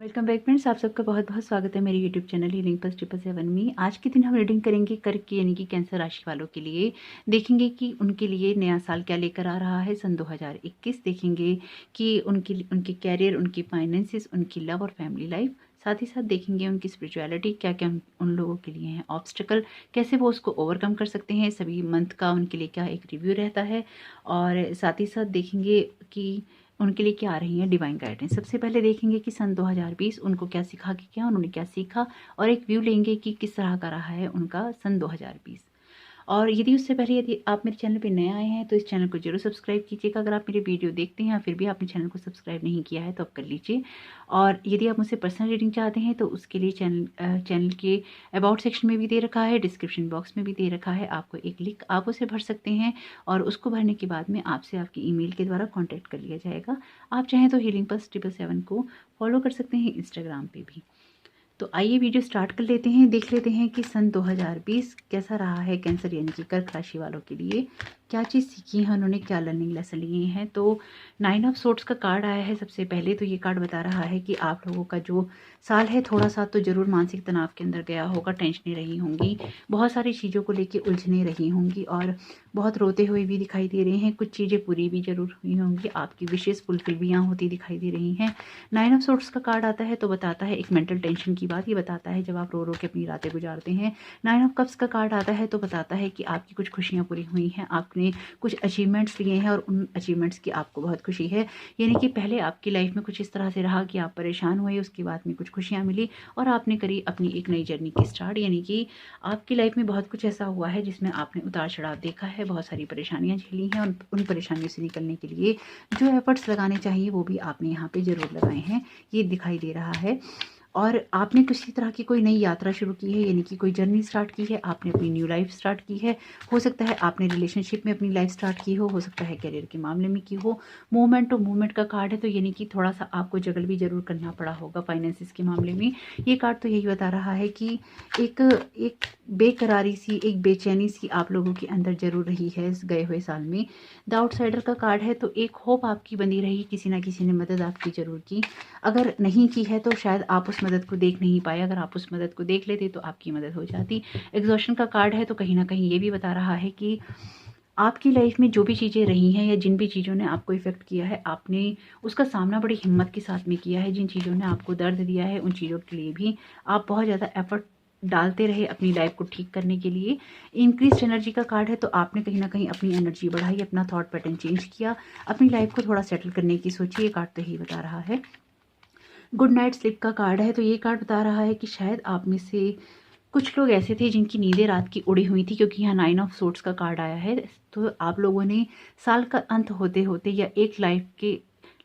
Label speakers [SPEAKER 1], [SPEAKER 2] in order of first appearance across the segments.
[SPEAKER 1] Welcome back friends, आप सबका बहुत बहुत स्वागत है मेरे यूट्यूब चैनल हीलिंग प्लस 777 में। आज के दिन हम रीडिंग करेंगे कर्क की यानी कि कैंसर राशि वालों के लिए। देखेंगे कि उनके लिए नया साल क्या लेकर आ रहा है सन 2021। देखेंगे कि उनके कैरियर, उनकी फाइनेंसिस, उनकी लव और फैमिली लाइफ। साथ ही साथ देखेंगे उनकी स्पिरिचुअलिटी, क्या क्या उन लोगों के लिए है ऑब्स्टिकल, कैसे वो उसको ओवरकम कर सकते हैं। सभी मंथ का उनके लिए क्या एक रिव्यू रहता है। और साथ ही साथ देखेंगे कि उनके लिए क्या आ रही है डिवाइन गाइडेंस। सबसे पहले देखेंगे कि सन 2020 उनको क्या सिखा के गया, उन्होंने क्या सीखा, और एक व्यू लेंगे कि किस तरह का रहा है उनका सन 2020। और यदि आप मेरे चैनल पे नए आए हैं तो इस चैनल को जरूर सब्सक्राइब कीजिएगा। अगर आप मेरे वीडियो देखते हैं या फिर भी आपने चैनल को सब्सक्राइब नहीं किया है तो आप कर लीजिए। और यदि आप मुझसे पर्सनल रीडिंग चाहते हैं तो उसके लिए चैनल के अबाउट सेक्शन में भी दे रखा है, डिस्क्रिप्शन बॉक्स में भी दे रखा है आपको एक लिंक, आप उसे भर सकते हैं। और उसको भरने के बाद में आपसे आपकी ईमेल के द्वारा कॉन्टैक्ट कर लिया जाएगा। आप चाहें तो हीलिंग प्लस 777 को फॉलो कर सकते हैं इंस्टाग्राम पे भी। तो आइए वीडियो स्टार्ट कर लेते हैं। देख लेते हैं कि सन 2020 कैसा रहा है कैंसर यानी कि कर्क राशि वालों के लिए। क्या चीज़ सीखी है उन्होंने, क्या लर्निंग लेसन लिए हैं। तो 9 ऑफ सोर्ट्स का कार्ड आया है। सबसे पहले तो ये कार्ड बता रहा है कि आप लोगों का जो साल है थोड़ा सा तो ज़रूर मानसिक तनाव के अंदर गया होगा, टेंशनें रही होंगी, बहुत सारी चीज़ों को लेके उलझने रही होंगी और बहुत रोते हुए भी दिखाई दे रहे हैं। कुछ चीज़ें पूरी भी ज़रूर हुई होंगी, आपकी विशेष फुलफिल भी यहाँ होती दिखाई दे रही हैं। 9 ऑफ सोर्ट्स का कार्ड आता है तो बताता है एक मेंटल टेंशन की बात। ये बताता है जब आप रो रो के अपनी रातें गुजारते हैं। 9 ऑफ कप्स का कार्ड आता है तो बताता है कि आपकी कुछ खुशियाँ पूरी हुई हैं, आपने कुछ अचीवमेंट्स लिए हैं और उन अचीवमेंट्स की आपको बहुत खुशी है। यानी कि पहले आपकी लाइफ में कुछ इस तरह से रहा कि आप परेशान हुए, उसके बाद में कुछ खुशियाँ मिली और आपने करी अपनी एक नई जर्नी की स्टार्ट। यानी कि आपकी लाइफ में बहुत कुछ ऐसा हुआ है जिसमें आपने उतार चढ़ाव देखा है, बहुत सारी परेशानियाँ झेली हैं। उन परेशानियों से निकलने के लिए जो एफर्ट्स लगाने चाहिए वो भी आपने यहाँ पे ज़रूर लगाए हैं, ये दिखाई दे रहा है। और आपने किसी तरह की कोई नई यात्रा शुरू की है, यानी कि कोई जर्नी स्टार्ट की है, आपने अपनी न्यू लाइफ स्टार्ट की है। हो सकता है आपने रिलेशनशिप में अपनी लाइफ स्टार्ट की हो सकता है करियर के मामले में की हो। मूवमेंट तो मूवमेंट का कार्ड है तो यानी कि थोड़ा सा आपको जगल भी जरूर करना पड़ा होगा फाइनेंसिस के मामले में। ये कार्ड तो यही बता रहा है कि एक एक बेकरारी सी, एक बेचैनी सी आप लोगों के अंदर जरूर रही है इस गए हुए साल में। द आउटसाइडर का कार्ड है तो एक होप आपकी बनी रही, किसी ना किसी ने मदद आपकी जरूर की। अगर नहीं की है तो शायद आप उस मदद को देख नहीं पाए, अगर आप उस मदद को देख लेते तो आपकी मदद हो जाती। एग्जॉशन का कार्ड है तो कहीं ना कहीं ये भी बता रहा है कि आपकी लाइफ में जो भी चीज़ें रही हैं या जिन भी चीज़ों ने आपको इफ़ेक्ट किया है, आपने उसका सामना बड़ी हिम्मत के साथ में किया है। जिन चीज़ों ने आपको दर्द दिया है उन चीज़ों के लिए भी आप बहुत ज़्यादा एफर्ट डालते रहे अपनी लाइफ को ठीक करने के लिए। इंक्रीज एनर्जी का कार्ड है तो आपने कहीं ना कहीं अपनी एनर्जी बढ़ाई, अपना थॉट पैटर्न चेंज किया, अपनी लाइफ को थोड़ा सेटल करने की सोची। ये कार्ड तो यही बता रहा है। गुड नाइट स्लिप का कार्ड है तो ये कार्ड बता रहा है कि शायद आप में से कुछ लोग ऐसे थे जिनकी नींदें रात की उड़ी हुई थी, क्योंकि यहाँ 9 ऑफ सोर्ट्स का कार्ड आया है। तो आप लोगों ने साल का अंत होते होते या एक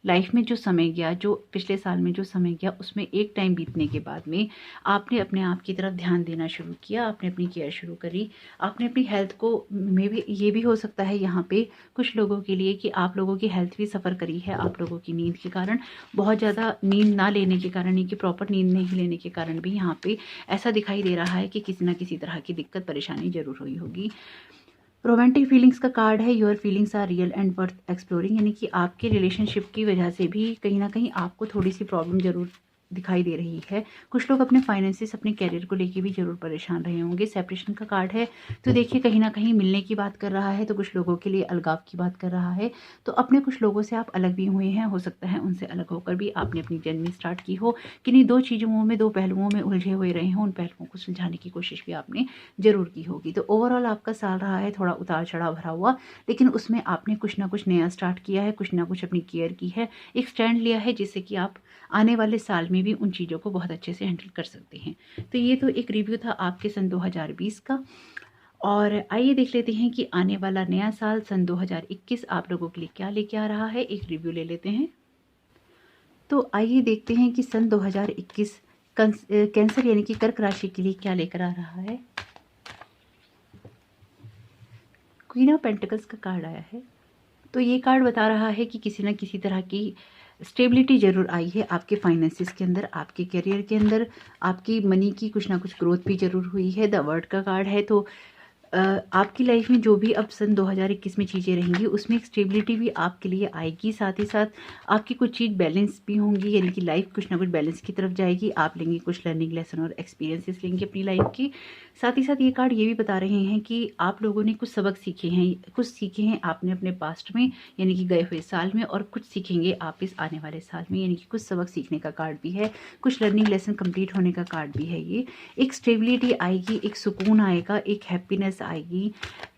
[SPEAKER 1] लाइफ में जो समय गया, जो पिछले साल में जो समय गया, उसमें एक टाइम बीतने के बाद में आपने अपने आप की तरफ ध्यान देना शुरू किया, आपने अपनी केयर शुरू करी, आपने अपनी हेल्थ को में भी, ये भी हो सकता है यहाँ पे कुछ लोगों के लिए कि आप लोगों की हेल्थ भी सफ़र करी है आप लोगों की नींद के कारण। बहुत ज़्यादा नींद ना लेने के कारण, कि प्रॉपर नींद नहीं लेने के कारण भी यहाँ पे ऐसा दिखाई दे रहा है कि किसी ना किसी तरह की दिक्कत परेशानी जरूर हुई होगी। रोमांटिक फीलिंग्स का कार्ड है। Your feelings are real and worth exploring, यानी कि आपके रिलेशनशिप की वजह से भी कहीं ना कहीं आपको थोड़ी सी प्रॉब्लम जरूर दिखाई दे रही है। कुछ लोग अपने फाइनेंसिस, अपने कैरियर को लेके भी जरूर परेशान रहे होंगे। सेपरेशन का कार्ड है तो देखिए कहीं ना कहीं मिलने की बात कर रहा है, तो कुछ लोगों के लिए अलगाव की बात कर रहा है। तो अपने कुछ लोगों से आप अलग भी हुए हैं, हो सकता है उनसे अलग होकर भी आपने अपनी जर्नी स्टार्ट की हो। किन्हीं दो चीज़ों में, दो पहलुओं में उलझे हुए रहे हों, उन पहलुओं को सुलझाने की कोशिश भी आपने जरूर की होगी। तो ओवरऑल आपका साल रहा है थोड़ा उतार चढ़ाव भरा हुआ, लेकिन उसमें आपने कुछ ना कुछ नया स्टार्ट किया है, कुछ ना कुछ अपनी केयर की है, एक स्टैंड लिया है जिससे कि आप आने वाले साल में भी उन चीज़ों को बहुत अच्छे से हैंडल कर सकते हैं। तो ये तो एक रिव्यू था आपके सन 2020 का। और आइए देख लेते हैं कि आने वाला नया साल सन 2021 आप लोगों के लिए क्या लेके आ रहा है। एक रिव्यू ले लेते हैं। तो आइए देखते हैं कि सन 2021 कैंसर यानी कि कर्क राशि के लिए क्या लेकर आ रहा है। क्वीन ऑफ पेंटिकल्स का कार्ड आया है तो ये कार्ड बता रहा है कि किसी न किसी तरह की स्टेबिलिटी जरूर आई है आपके फाइनेंसिस के अंदर, आपके करियर के अंदर, आपकी मनी की कुछ ना कुछ ग्रोथ भी जरूर हुई है। द वर्ड का कार्ड है तो आपकी लाइफ में जो भी अब सन 2021 में चीज़ें रहेंगी उसमें एक स्टेबिलिटी भी आपके लिए आएगी। साथ ही साथ आपकी कुछ चीज़ बैलेंस भी होंगी, यानी कि लाइफ कुछ ना कुछ बैलेंस की तरफ जाएगी। आप लेंगे कुछ लर्निंग लेसन और एक्सपीरियंसेस लेंगे अपनी लाइफ की। साथ ही साथ ये कार्ड ये भी बता रहे हैं कि आप लोगों ने कुछ सबक सीखे हैं, कुछ सीखे हैं आपने अपने पास्ट में, यानी कि गए हुए साल में, और कुछ सीखेंगे आप इस आने वाले साल में, यानी कि कुछ सबक सीखने का कार्ड भी है, कुछ लर्निंग लेसन कंप्लीट होने का कार्ड भी है। ये एक स्टेबिलिटी आएगी, एक सुकून आएगा, एक हैप्पीनेस आएगी,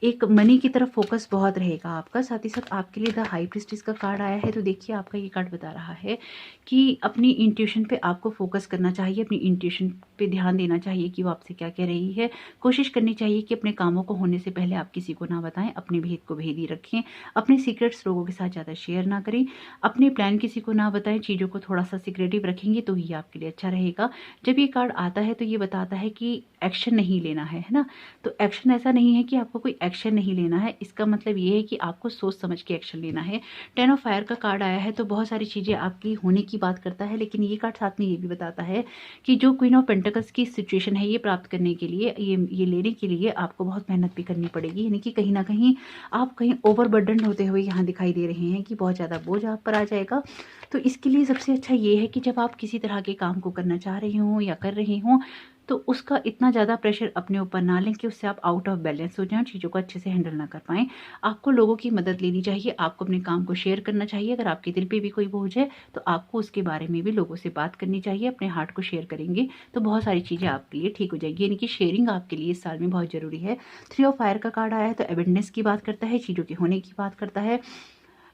[SPEAKER 1] एक मनी की तरफ फोकस बहुत रहेगा आपका। साथ ही साथ आपके लिए द हाई प्रीस्टेस का कार्ड आया है। तो देखिए आपका ये कार्ड बता रहा है कि अपनी इंट्यूशन पे आपको फोकस करना चाहिए, अपनी इंट्यूशन पे ध्यान देना चाहिए कि वो आपसे क्या कह रही है। कोशिश करनी चाहिए कि अपने कामों को होने से पहले आप किसी को ना बताएं, अपने भेद को भेद ही रखें, अपने सीक्रेट्स लोगों के साथ ज़्यादा शेयर ना करें, अपने प्लान किसी को ना बताएं, चीज़ों को थोड़ा सा सीक्रेटिव रखेंगे तो ही आपके लिए अच्छा रहेगा। जब ये कार्ड आता है तो ये बताता है कि एक्शन नहीं लेना है ना। तो एक्शन ऐसा नहीं है कि आपको कोई एक्शन नहीं लेना है, इसका मतलब ये है कि आपको सोच समझ के एक्शन लेना है। 10 ऑफ फायर का कार्ड आया है तो बहुत सारी चीज़ें आपकी होने की बात करता है, लेकिन ये कार्ड साथ में ये भी बताता है कि जो क्वीन ऑफ पेंटिकल्स की सिचुएशन है ये प्राप्त करने के लिए, ये लेने के लिए आपको बहुत मेहनत भी करनी पड़ेगी, यानी कि कहीं ना कहीं आप कहीं ओवरबर्डन होते हुए यहाँ दिखाई दे रहे हैं कि बहुत ज़्यादा बोझ आप पर आ जाएगा। तो इसके लिए सबसे अच्छा ये है कि जब आप किसी तरह के काम को करना चाह रहे हों या कर रहे हों तो उसका इतना ज़्यादा प्रेशर अपने ऊपर ना लें कि उससे आप आउट ऑफ बैलेंस हो जाएं, चीज़ों को अच्छे से हैंडल ना कर पाएँ। आपको लोगों की मदद लेनी चाहिए, आपको अपने काम को शेयर करना चाहिए। अगर आपके दिल पे भी कोई बोझ है तो आपको उसके बारे में भी लोगों से बात करनी चाहिए, अपने हार्ट को शेयर करेंगे तो बहुत सारी चीज़ें आपके लिए ठीक हो जाएगी, यानी कि शेयरिंग आपके लिए इस साल में बहुत ज़रूरी है। 3 ऑफ फायर का कार्ड आया है तो एबंडेंस की बात करता है, चीज़ों के होने की बात करता है,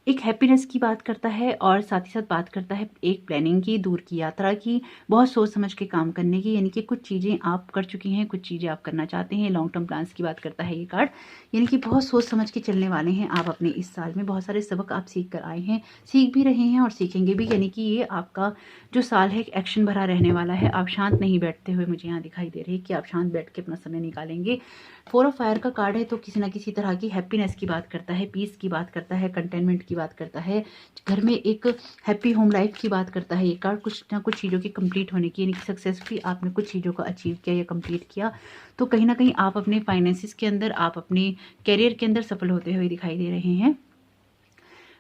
[SPEAKER 1] एक हैप्पीनेस की बात करता है, और साथ ही साथ बात करता है एक प्लानिंग की, दूर की यात्रा की, बहुत सोच समझ के काम करने की, यानी कि कुछ चीज़ें आप कर चुकी हैं, कुछ चीज़ें आप करना चाहते हैं। लॉन्ग टर्म प्लान्स की बात करता है ये कार्ड, यानी कि बहुत सोच समझ के चलने वाले हैं आप अपने इस साल में। बहुत सारे सबक आप सीख कर आए हैं, सीख भी रहे हैं और सीखेंगे भी, यानी कि ये आपका जो साल है एक्शन भरा रहने वाला है। आप शांत नहीं बैठते हुए मुझे यहाँ दिखाई दे रही है कि आप शांत बैठ के अपना समय निकालेंगे। 4 ऑफ फायर का कार्ड है तो किसी ना किसी तरह की हैप्पीनेस की बात करता है, पीस की बात करता है, कंटेनमेंट की बात करता है, घर में एक हैप्पी होम लाइफ की बात करता है ये कार्ड। कुछ ना कुछ चीज़ों की कंप्लीट होने की, यानी कि सक्सेसफुली आपने कुछ चीज़ों को अचीव किया या कंप्लीट किया, तो कहीं ना कहीं आप अपने फाइनेंसिस के अंदर, आप अपने कैरियर के अंदर सफल होते हुए दिखाई दे रहे हैं।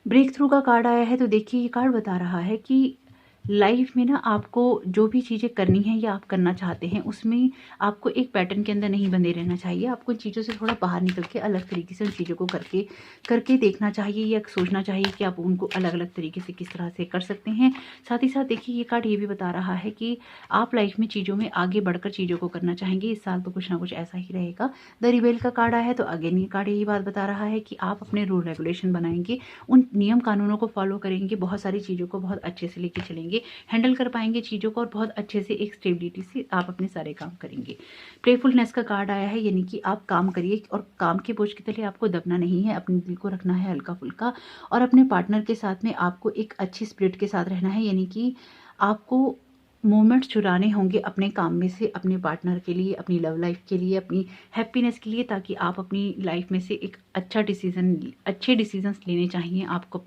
[SPEAKER 1] ब्रेक थ्रू का कार्ड आया है तो देखिए ये कार्ड बता रहा है कि लाइफ में ना आपको जो भी चीज़ें करनी है या आप करना चाहते हैं उसमें आपको एक पैटर्न के अंदर नहीं बंधे रहना चाहिए। आपको इन चीज़ों से थोड़ा बाहर निकल के अलग तरीके से उन चीज़ों को करके देखना चाहिए, या सोचना चाहिए कि आप उनको अलग अलग तरीके से किस तरह से कर सकते हैं। साथ ही साथ देखिए ये कार्ड ये भी बता रहा है कि आप लाइफ में चीज़ों में आगे बढ़कर चीज़ों को करना चाहेंगे। इस साल तो कुछ ना कुछ ऐसा ही रहेगा। द रिबेल का कार्ड आया है तो अगेन ये कार्ड यही बात बता रहा है कि आप अपने रूल रेगुलेशन बनाएंगे, उन नियम कानूनों को फॉलो करेंगे, बहुत सारी चीज़ों को बहुत अच्छे से लेके चलेंगे, हैंडल कर पाएंगे चीज़ों को, और बहुत अच्छे से एक स्टेबिलिटी से आप अपने सारे काम करेंगे। प्लेफुलनेस का कार्ड आया है, यानी कि आप काम करिए और काम के बोझ के तले आपको दबना नहीं है, अपने दिल को रखना है हल्का फुल्का, और अपने पार्टनर के साथ में आपको एक अच्छी स्पिरिट के साथ रहना है, यानी कि आपको मोमेंट्स चुराने होंगे अपने काम में से, अपने पार्टनर के लिए, अपनी लव लाइफ के लिए, अपनी हैप्पीनेस के लिए, ताकि आप अपनी लाइफ में से एक अच्छे डिसीजंस लेने चाहिए आपको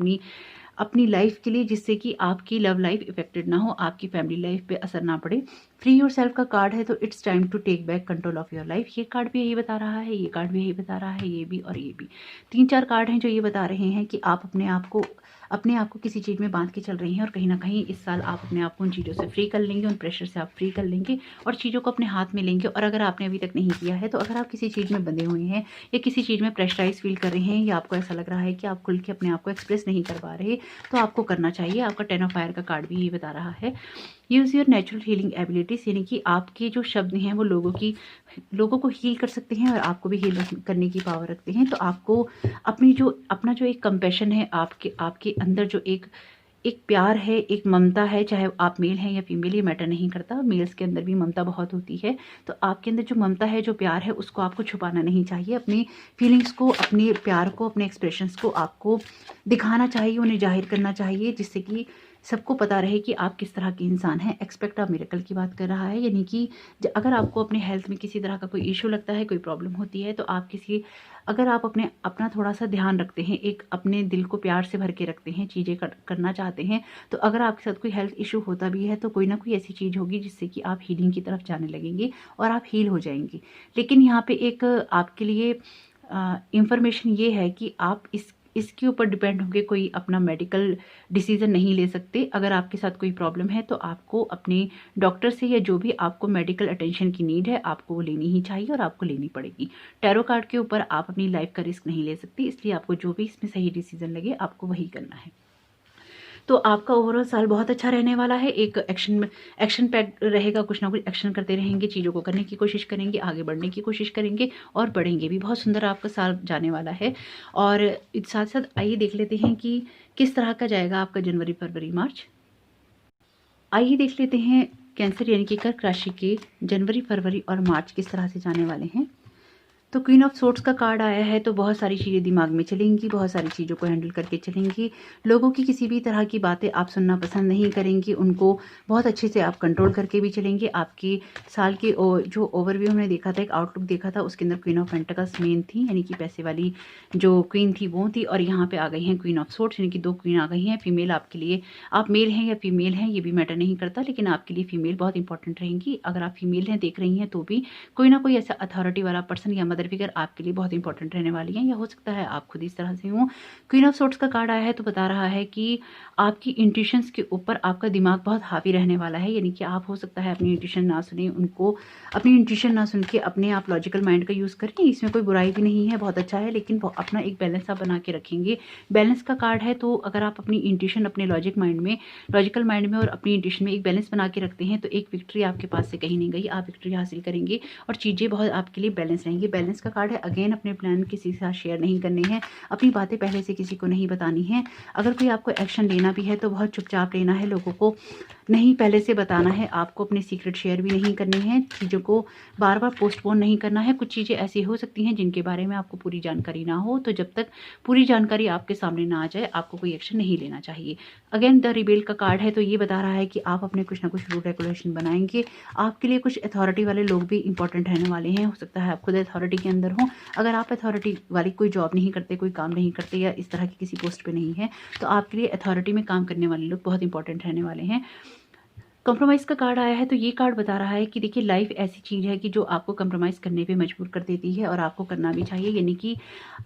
[SPEAKER 1] अपनी लाइफ के लिए, जिससे कि आपकी लव लाइफ इफेक्टेड ना हो, आपकी फैमिली लाइफ पे असर ना पड़े। फ्री योर सेल्फ का कार्ड है तो it's time to take back control of your life, ये कार्ड भी यही बता रहा है, ये कार्ड भी यही बता रहा है, ये भी और ये भी। 3-4 कार्ड हैं जो ये बता रहे हैं कि आप अपने आप को किसी चीज़ में बांध के चल रही हैं, और कहीं ना कहीं इस साल आप अपने आप को उन चीज़ों से फ्री कर लेंगे, उन प्रेशर से आप फ्री कर लेंगे और चीज़ों को अपने हाथ में लेंगे। और अगर आपने अभी तक नहीं किया है तो अगर आप किसी चीज़ में बंधे हुए हैं या किसी चीज़ में प्रेशराइज फील कर रहे हैं, या आपको ऐसा लग रहा है कि आप खुल के अपने आप को एक्सप्रेस नहीं कर पा रहे, तो आपको करना चाहिए। आपका 10 ऑफ फायर का कार्ड भी ये बता रहा है, use your natural healing abilities, यानी कि आपके जो शब्द हैं वो लोगों को हील कर सकते हैं और आपको भी हील करने की पावर रखते हैं। तो आपको अपना जो एक कंपैशन है, आपके अंदर जो एक प्यार है, एक ममता है, चाहे आप मेल हैं या फीमेल, ये मैटर नहीं करता, मेल्स के अंदर भी ममता बहुत होती है। तो आपके अंदर जो ममता है, जो प्यार है, उसको आपको छुपाना नहीं चाहिए। अपनी फीलिंग्स को, अपने प्यार को, अपने एक्सप्रेशंस को आपको दिखाना चाहिए, उन्हें जाहिर करना चाहिए, जिससे कि सबको पता रहे कि आप किस तरह के इंसान हैं। एक्सपेक्ट ऑफ मिरेकल की बात कर रहा है, यानी कि अगर आपको अपने हेल्थ में किसी तरह का कोई इशू लगता है, कोई प्रॉब्लम होती है, तो आप अगर आप अपना थोड़ा-सा ध्यान रखते हैं, एक अपने दिल को प्यार से भर के रखते हैं, चीज़ें करना चाहते हैं, तो अगर आपके साथ कोई हेल्थ इशू होता भी है, तो कोई ना कोई ऐसी चीज़ होगी जिससे कि आप हीलिंग की तरफ जाने लगेंगे और आप हील हो जाएँगे। लेकिन यहाँ पे एक आपके लिए इन्फॉर्मेशन ये है कि आप इसके ऊपर डिपेंड होके कोई अपना मेडिकल डिसीज़न नहीं ले सकते। अगर आपके साथ कोई प्रॉब्लम है, तो आपको अपने डॉक्टर से या जो भी आपको मेडिकल अटेंशन की नीड है, आपको वो लेनी ही चाहिए और आपको लेनी पड़ेगी। टैरो कार्ड के ऊपर आप अपनी लाइफ का रिस्क नहीं ले सकती, इसलिए आपको जो भी इसमें सही डिसीज़न लगे, आपको वही करना है। तो आपका ओवरऑल साल बहुत अच्छा रहने वाला है। एक एक्शन पैक्ड रहेगा, कुछ ना कुछ एक्शन करते रहेंगे, चीज़ों को करने की कोशिश करेंगे, आगे बढ़ने की कोशिश करेंगे और बढ़ेंगे भी। बहुत सुंदर आपका साल जाने वाला है। और साथ-साथ आइए देख लेते हैं कि किस तरह का जाएगा आपका जनवरी, फरवरी, मार्च। आइए देख लेते हैं कैंसर यानी कि कर्क राशि के जनवरी, फरवरी और मार्च किस तरह से जाने वाले हैं। तो क्वीन ऑफ सोर्ड्स का कार्ड आया है, तो बहुत सारी चीज़ें दिमाग में चलेंगी, बहुत सारी चीज़ों को हैंडल करके चलेंगी। लोगों की किसी भी तरह की बातें आप सुनना पसंद नहीं करेंगी, उनको बहुत अच्छे से आप कंट्रोल करके भी चलेंगे। आपकी साल की जो ओवरव्यू हमने देखा था, एक आउटलुक देखा था, उसके अंदर क्वीन ऑफ पेंटिकल्स मेन थी, यानी कि पैसे वाली जो क्वीन थी वो थी, और यहाँ पे आ गई हैं क्वीन ऑफ सोर्ड्स, यानी कि 2 क्वीन आ गई हैं। फीमेल आपके लिए, आप मेल हैं या फीमेल हैं ये भी मैटर नहीं करता, लेकिन आपके लिए फीमेल बहुत इंपॉर्टेंट रहेंगी। अगर आप फीमेल हैं देख रही हैं, तो भी कोई ना कोई ऐसा अथॉरिटी वाला पर्सन या मदर फिगर आपके लिए बहुत इंपॉर्टेंट रहने वाली हैं, या हो सकता है आप खुद इस तरह से हो। क्वीन ऑफ सोर्ड्स का कार्ड आया है, तो बता रहा है कि आपकी इंट्यूशंस के ऊपर आपका दिमाग बहुत हावी रहने वाला है, यानी कि आप हो सकता है अपनी इंट्यूशन ना सुने, अपनी इंट्यूशन ना सुन के अपने आप लॉजिकल माइंड का यूज़ करें। इसमें कोई बुराई भी नहीं है, बहुत अच्छा है, लेकिन अपना एक बैलेंस आप बना के रखेंगे। बैलेंस का कार्ड है, तो अगर आप अपनी इंट्यूशन अपने लॉजिकल माइंड में और अपनी इंट्यूशन में एक बैलेंस बना के रखते हैं, तो एक विक्ट्री आपके पास से कहीं नहीं गई, आप विक्ट्री हासिल करेंगे और चीज़ें बहुत आपके लिए बैलेंस रहेंगी। बैलेंस का कार्ड है, अगेन अपने प्लान किसी के साथ शेयर नहीं करने हैं, अपनी बातें पहले से किसी को नहीं बतानी है। अगर कोई आपको एक्शन लेना भी है, तो बहुत चुपचाप लेना है, लोगों को नहीं पहले से बताना है। आपको अपने सीक्रेट शेयर भी नहीं करने हैं, चीज़ों को बार बार पोस्टपोन नहीं करना है। कुछ चीज़ें ऐसी हो सकती हैं जिनके बारे में आपको पूरी जानकारी ना हो, तो जब तक पूरी जानकारी आपके सामने ना आ जाए, आपको कोई एक्शन नहीं लेना चाहिए। अगेन द रिबेल का कार्ड है, तो ये बता रहा है कि आप अपने कुछ ना कुछ रूल रेगुलेशन बनाएंगे। आपके लिए कुछ अथॉरिटी वाले लोग भी इंपॉर्टेंट रहने वाले हैं। हो सकता है आप खुद अथॉरिटी के अंदर हो। अगर आप अथॉरिटी वाली कोई जॉब नहीं करते, कोई काम नहीं करते, या इस तरह की किसी पोस्ट पे नहीं है, तो आपके लिए अथॉरिटी में काम करने वाले लोग बहुत इंपॉर्टेंट रहने वाले हैं। कॉम्प्रोमाइज़ का कार्ड आया है, तो ये कार्ड बता रहा है कि देखिए लाइफ ऐसी चीज़ है कि जो आपको कॉम्प्रोमाइज़ करने पे मजबूर कर देती है, और आपको करना भी चाहिए। यानी कि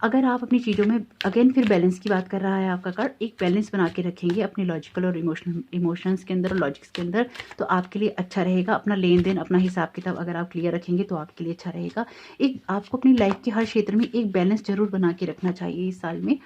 [SPEAKER 1] अगर आप अपनी चीज़ों में, अगेन फिर बैलेंस की बात कर रहा है आपका कार्ड, एक बैलेंस बना के रखेंगे अपने लॉजिकल और इमोशंस के अंदर और लॉजिक्स के अंदर, तो आपके लिए अच्छा रहेगा। अपना लेन देन, अपना हिसाब किताब अगर आप क्लियर रखेंगे, तो आपके लिए अच्छा रहेगा। एक आपको अपनी लाइफ के हर क्षेत्र में एक बैलेंस ज़रूर बना के रखना चाहिए इस साल में।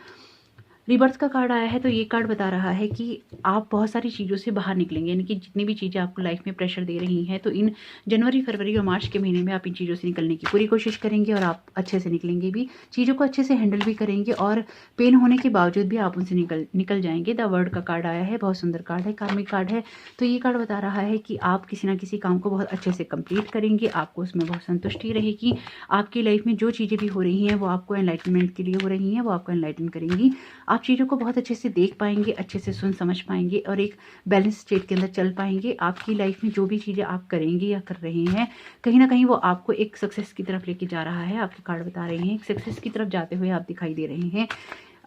[SPEAKER 1] रिबर्थ का कार्ड आया है, तो ये कार्ड बता रहा है कि आप बहुत सारी चीज़ों से बाहर निकलेंगे, यानी कि जितनी भी चीज़ें आपको लाइफ में प्रेशर दे रही हैं, तो इन जनवरी, फरवरी और मार्च के महीने में आप इन चीज़ों से निकलने की पूरी कोशिश करेंगे, और आप अच्छे से निकलेंगे भी, चीज़ों को अच्छे से हैंडल भी करेंगे, और पेन होने के बावजूद भी आप उनसे निकल जाएंगे। द वर्ड का कार्ड आया है, बहुत सुंदर कार्ड है, कार्मिक कार्ड है। तो ये कार्ड बता रहा है कि आप किसी ना किसी काम को बहुत अच्छे से कंप्लीट करेंगे, आपको उसमें बहुत संतुष्टि रहेगी। आपकी लाइफ में जो चीज़ें भी हो रही हैं, वो आपको एनलाइटनमेंट के लिए हो रही हैं, वो आपको एनलाइटन करेंगी। आप चीज़ों को बहुत अच्छे से देख पाएंगे, अच्छे से सुन समझ पाएंगे, और एक बैलेंस स्टेट के अंदर चल पाएंगे। आपकी लाइफ में जो भी चीज़ें आप करेंगे या कर रहे हैं, कहीं ना कहीं वो आपको एक सक्सेस की तरफ लेके जा रहा है। आपके कार्ड बता रहे हैं एक सक्सेस की तरफ जाते हुए आप दिखाई दे रहे हैं।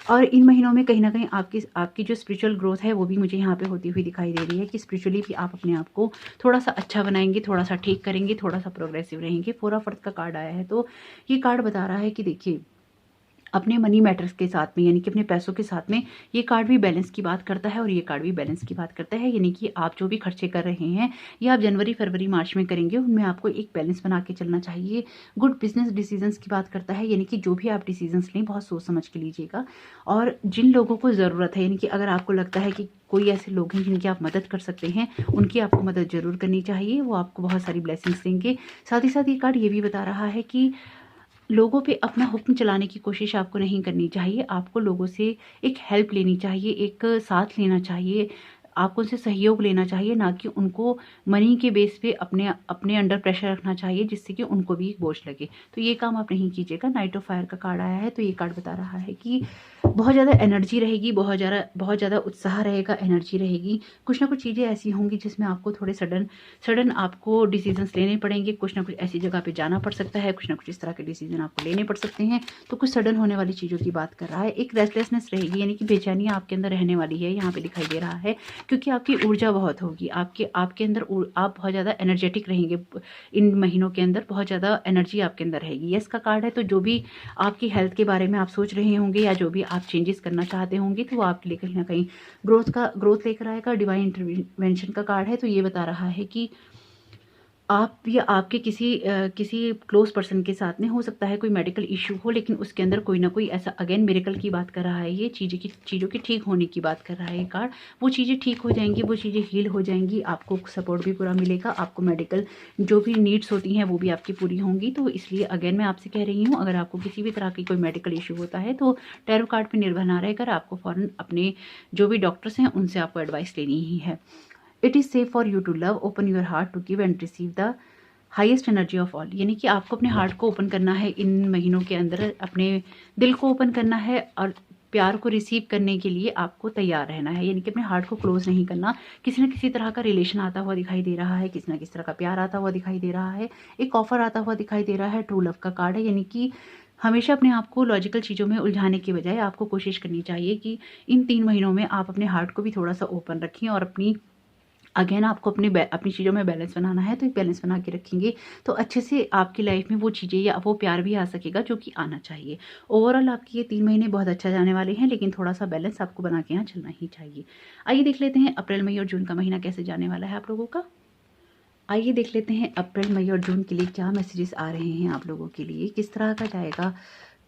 [SPEAKER 1] और इन महीनों में कहीं ना कहीं आपकी जो स्पिरिचुअल ग्रोथ है, वो भी मुझे यहाँ पे होती हुई दिखाई दे रही है, कि स्पिरिचुअली भी आप अपने आप को थोड़ा सा अच्छा बनाएंगे, थोड़ा सा ठीक करेंगे, थोड़ा सा प्रोग्रेसिव रहेंगे। 4 ऑफ अर्थ का कार्ड आया है, तो ये कार्ड बता रहा है कि देखिए अपने मनी मैटर्स के साथ में, यानी कि अपने पैसों के साथ में, ये कार्ड भी बैलेंस की बात करता है और ये कार्ड भी बैलेंस की बात करता है। यानी कि आप जो भी खर्चे कर रहे हैं, ये आप जनवरी, फरवरी, मार्च में करेंगे, उनमें आपको एक बैलेंस बना के चलना चाहिए। गुड बिजनेस डिसीजंस की बात करता है, यानी कि जो भी आप डिसीजंस लें, बहुत सोच समझ के लीजिएगा। और जिन लोगों को ज़रूरत है, यानी कि अगर आपको लगता है कि कोई ऐसे लोग हैं जिनकी आप मदद कर सकते हैं, उनकी आपको मदद ज़रूर करनी चाहिए, वो आपको बहुत सारी ब्लेसिंग्स देंगे। साथ ही साथ ये कार्ड ये भी बता रहा है कि लोगों पे अपना हुक्म चलाने की कोशिश आपको नहीं करनी चाहिए। आपको लोगों से एक हेल्प लेनी चाहिए, एक साथ लेना चाहिए। आपको उनसे सहयोग लेना चाहिए, ना कि उनको मनी के बेस पे अपने अपने अंडर प्रेशर रखना चाहिए जिससे कि उनको भी बोझ लगे। तो ये काम आप नहीं कीजिएगा। नाइट ऑफ फायर का कार्ड आया है तो ये कार्ड बता रहा है कि बहुत ज़्यादा एनर्जी रहेगी, बहुत ज़्यादा उत्साह रहेगा, एनर्जी रहेगी। कुछ ना कुछ चीज़ें ऐसी होंगी जिसमें आपको थोड़े सडन आपको डिसीजंस लेने पड़ेंगे। कुछ ना कुछ ऐसी जगह पे जाना पड़ सकता है, कुछ ना कुछ इस तरह के डिसीजन आपको लेने पड़ सकते हैं। तो कुछ सडन होने वाली चीज़ों की बात कर रहा है। एक रेस्टलेसनेस रहेगी, यानी कि बेचैनी आपके अंदर रहने वाली है, यहाँ पे दिखाई दे रहा है, क्योंकि आपकी ऊर्जा बहुत होगी, आपके अंदर आप बहुत ज़्यादा एनर्जेटिक रहेंगे। इन महीनों के अंदर बहुत ज़्यादा एनर्जी आपके अंदर रहेगी। यस का कार्ड है, तो जो भी आपकी हेल्थ के बारे में आप सोच रहे होंगे या जो भी आप चेंजेस करना चाहते होंगे तो वो आपके लिए कहीं ना कहीं ग्रोथ लेकर आएगा। डिवाइन इंटरवेंशन का कार्ड है, तो ये बता रहा है कि आप या आपके किसी क्लोज पर्सन के साथ में हो सकता है कोई मेडिकल इशू हो, लेकिन उसके अंदर कोई ना कोई ऐसा, अगेन मिरेकल की बात कर रहा है, ये चीज़ों की ठीक होने की बात कर रहा है ये कार्ड। वो चीज़ें ठीक हो जाएंगी, वो चीज़ें हील हो जाएंगी, आपको सपोर्ट भी पूरा मिलेगा, आपको मेडिकल जो भी नीड्स होती हैं वो भी आपकी पूरी होंगी। तो इसलिए अगेन मैं आपसे कह रही हूँ, अगर आपको किसी भी तरह की कोई मेडिकल इशू होता है तो टैरो कार्ड पर निर्भर ना रहकर आपको फ़ौरन अपने जो भी डॉक्टर्स हैं उनसे आपको एडवाइस लेनी ही है। It is safe for you to love, open your heart to give and receive the highest energy of all. यानी कि आपको अपने हार्ट को ओपन करना है इन महीनों के अंदर, अपने दिल को ओपन करना है और प्यार को रिसीव करने के लिए आपको तैयार रहना है। यानी कि अपने हार्ट को क्लोज नहीं करना। किसी न किसी तरह का रिलेशन आता हुआ दिखाई दे रहा है, किसी न किसी तरह का प्यार आता हुआ दिखाई दे रहा है, एक ऑफर आता हुआ दिखाई दे रहा है। ट्रू लव का कार्ड है, यानी कि हमेशा अपने आप को लॉजिकल चीज़ों में उलझाने के बजाय आपको कोशिश करनी चाहिए कि इन 3 महीनों में आप अपने हार्ट को भी थोड़ा सा ओपन रखें और अगेन आपको अपनी चीज़ों में बैलेंस बनाना है। तो एक बैलेंस बना के रखेंगे तो अच्छे से आपकी लाइफ में वो चीज़ें या वो प्यार भी आ सकेगा जो कि आना चाहिए। ओवरऑल आपके ये 3 महीने बहुत अच्छा जाने वाले हैं, लेकिन थोड़ा सा बैलेंस आपको बना के यहाँ चलना ही चाहिए। आइए देख लेते हैं अप्रैल, मई और जून का महीना कैसे जाने वाला है आप लोगों का। आइए देख लेते हैं अप्रैल, मई और जून के लिए क्या मैसेजेस आ रहे हैं आप लोगों के लिए, किस तरह का जाएगा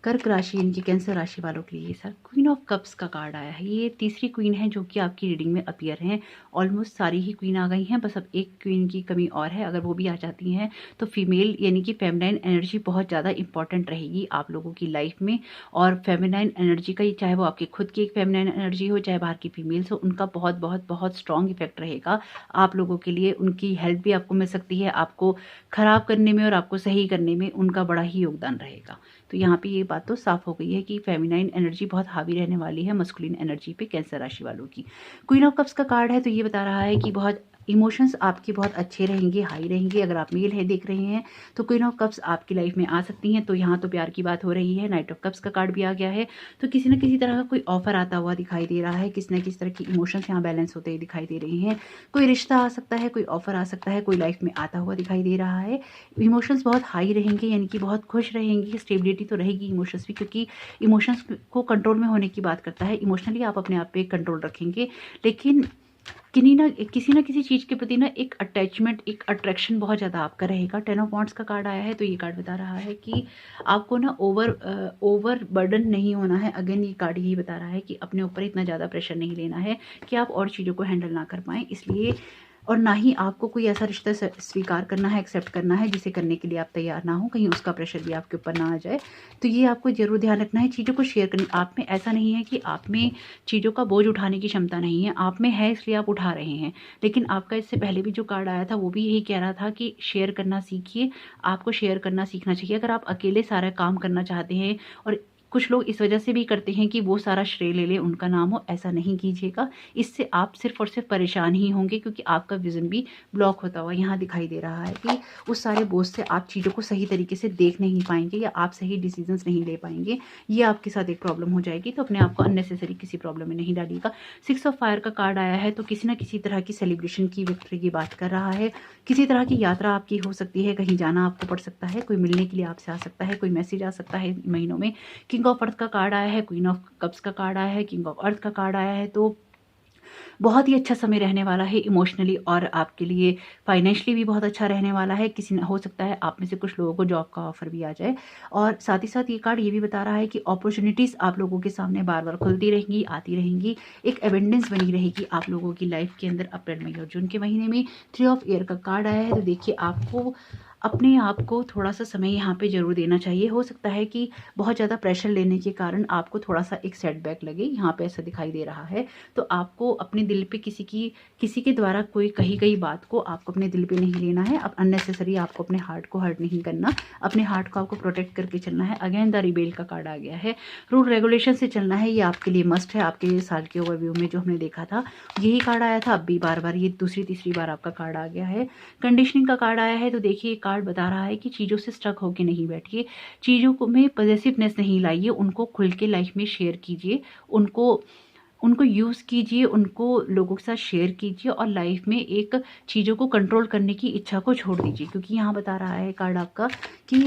[SPEAKER 1] कर्क राशि, इनकी कैंसर राशि वालों के लिए। सर क्वीन ऑफ कप्स का कार्ड आया है, ये तीसरी क्वीन है जो कि आपकी रीडिंग में अपीयर हैं। ऑलमोस्ट सारी ही क्वीन आ गई हैं, बस अब एक क्वीन की कमी और है। अगर वो भी आ जाती हैं तो फीमेल यानी कि फेमिनाइन एनर्जी बहुत ज़्यादा इंपॉर्टेंट रहेगी आप लोगों की लाइफ में। और फेमिनाइन एनर्जी का, चाहे वो आपकी खुद की एक फेमिनाइन एनर्जी हो चाहे बाहर की फीमेल्स हो, उनका बहुत बहुत बहुत स्ट्रॉन्ग इफेक्ट रहेगा आप लोगों के लिए। उनकी हेल्प भी आपको मिल सकती है, आपको ख़राब करने में और आपको सही करने में उनका बड़ा ही योगदान रहेगा। तो यहाँ पे ये बात तो साफ हो गई है कि फेमिनाइन एनर्जी बहुत हावी रहने वाली है मस्कुलिन एनर्जी पे कैंसर राशि वालों की। क्वीन ऑफ कप्स का कार्ड है, तो ये बता रहा है कि बहुत इमोशंस आपके बहुत अच्छे रहेंगे, हाई रहेंगे। अगर आप मेल है देख रहे हैं तो क्वीन ऑफ कप्स आपकी लाइफ में आ सकती हैं। तो यहाँ तो प्यार की बात हो रही है। नाइट ऑफ कप्स का कार्ड भी आ गया है, तो किसी न किसी तरह का कोई ऑफर आता हुआ दिखाई दे रहा है, किसी न किसी तरह की इमोशंस यहाँ बैलेंस होते हुए दिखाई दे रहे हैं। कोई रिश्ता आ सकता है, कोई ऑफर आ सकता है, कोई लाइफ में आता हुआ दिखाई दे रहा है। इमोशंस बहुत हाई रहेंगे, यानी कि बहुत खुश रहेंगी। स्टेबिलिटी तो रहेगी इमोशंस भी, क्योंकि इमोशंस को कंट्रोल में होने की बात करता है। इमोशनली आप अपने आप पे कंट्रोल रखेंगे, लेकिन किसी ना किसी चीज़ के प्रति ना एक अटैचमेंट, एक अट्रैक्शन बहुत ज़्यादा आपका रहेगा। 10 ऑफ वॉन्ड्स का कार्ड आया है, तो ये कार्ड बता रहा है कि आपको ना ओवर बर्डन नहीं होना है। अगेन ये कार्ड यही बता रहा है कि अपने ऊपर इतना ज़्यादा प्रेशर नहीं लेना है कि आप और चीज़ों को हैंडल ना कर पाएँ। इसलिए और ना ही आपको कोई ऐसा रिश्ता स्वीकार करना है, एक्सेप्ट करना है जिसे करने के लिए आप तैयार ना हो, कहीं उसका प्रेशर भी आपके ऊपर ना आ जाए। तो ये आपको जरूर ध्यान रखना है। चीज़ों को शेयर करनी, आप में ऐसा नहीं है कि आप में चीज़ों का बोझ उठाने की क्षमता नहीं है, आप में है इसलिए आप उठा रहे हैं। लेकिन आपका इससे पहले भी जो कार्ड आया था वो भी यही कह रहा था कि शेयर करना सीखिए, आपको शेयर करना सीखना चाहिए। अगर आप अकेले सारा काम करना चाहते हैं, और कुछ लोग इस वजह से भी करते हैं कि वो सारा श्रेय ले ले, उनका नाम हो, ऐसा नहीं कीजिएगा। इससे आप सिर्फ और सिर्फ परेशान ही होंगे, क्योंकि आपका विजन भी ब्लॉक होता हुआ यहाँ दिखाई दे रहा है कि उस सारे बोझ से आप चीज़ों को सही तरीके से देख नहीं पाएंगे या आप सही डिसीजंस नहीं ले पाएंगे। ये आपके साथ एक प्रॉब्लम हो जाएगी। तो अपने आप को अननेसेसरी किसी प्रॉब्लम में नहीं डालिएगा। 6 ऑफ फायर का कार्ड आया है, तो किसी न किसी तरह की सेलिब्रेशन की, विक्ट्री की बात कर रहा है। किसी तरह की यात्रा आपकी हो सकती है, कहीं जाना आपको पड़ सकता है, कोई मिलने के लिए आपसे आ सकता है, कोई मैसेज आ सकता है महीनों में। किंग ऑफ अर्थ का कार्ड आया है, क्वीन ऑफ कप्स का कार्ड आया है, किंग ऑफ अर्थ का कार्ड आया है। तो बहुत ही अच्छा समय रहने वाला है इमोशनली, और आपके लिए फाइनेंशियली भी बहुत अच्छा रहने वाला है। हो सकता है आप में से कुछ लोगों को जॉब का ऑफर भी आ जाए। और साथ ही साथ ये कार्ड ये भी बता रहा है कि अपॉर्चुनिटीज़ आप लोगों के सामने बार बार खुलती रहेंगी, आती रहेंगी। एक एबेंडेंस बनी रहेगी आप लोगों की लाइफ के अंदर अप्रैल, मई और जून के महीने में। 3 ऑफ एयर का कार्ड आया है, तो देखिए आपको अपने आप को थोड़ा-सा समय यहाँ पे ज़रूर देना चाहिए। हो सकता है कि बहुत ज़्यादा प्रेशर लेने के कारण आपको थोड़ा-सा एक सेटबैक लगे, यहाँ पे ऐसा दिखाई दे रहा है। तो आपको अपने दिल पे किसी के द्वारा कोई कही गई बात को आपको अपने दिल पे नहीं लेना है। अब अननेसेसरी आपको अपने हार्ट को हर्ट नहीं करना, अपने हार्ट को आपको प्रोटेक्ट करके चलना है। अगेन द रिबेल का कार्ड आ गया है। रूल रेगुलेशन से चलना है, ये आपके लिए मस्ट है। आपके साल के ओवरव्यू में जो हमने देखा था यही कार्ड आया था, अब भी बार-बार ये दूसरी तीसरी बार आपका कार्ड आ गया है। कंडीशनिंग का कार्ड आया है। तो देखिए कार्ड बता रहा है कि चीज़ों से स्टक होके नहीं बैठिए, चीज़ों को में पॉजेसिवनेस नहीं लाइए, उनको खुल के लाइफ में शेयर कीजिए, उनको यूज़ कीजिए, उनको लोगों के साथ शेयर कीजिए और लाइफ में एक चीज़ों को कंट्रोल करने की इच्छा को छोड़ दीजिए। क्योंकि यहाँ बता रहा है कार्ड आपका कि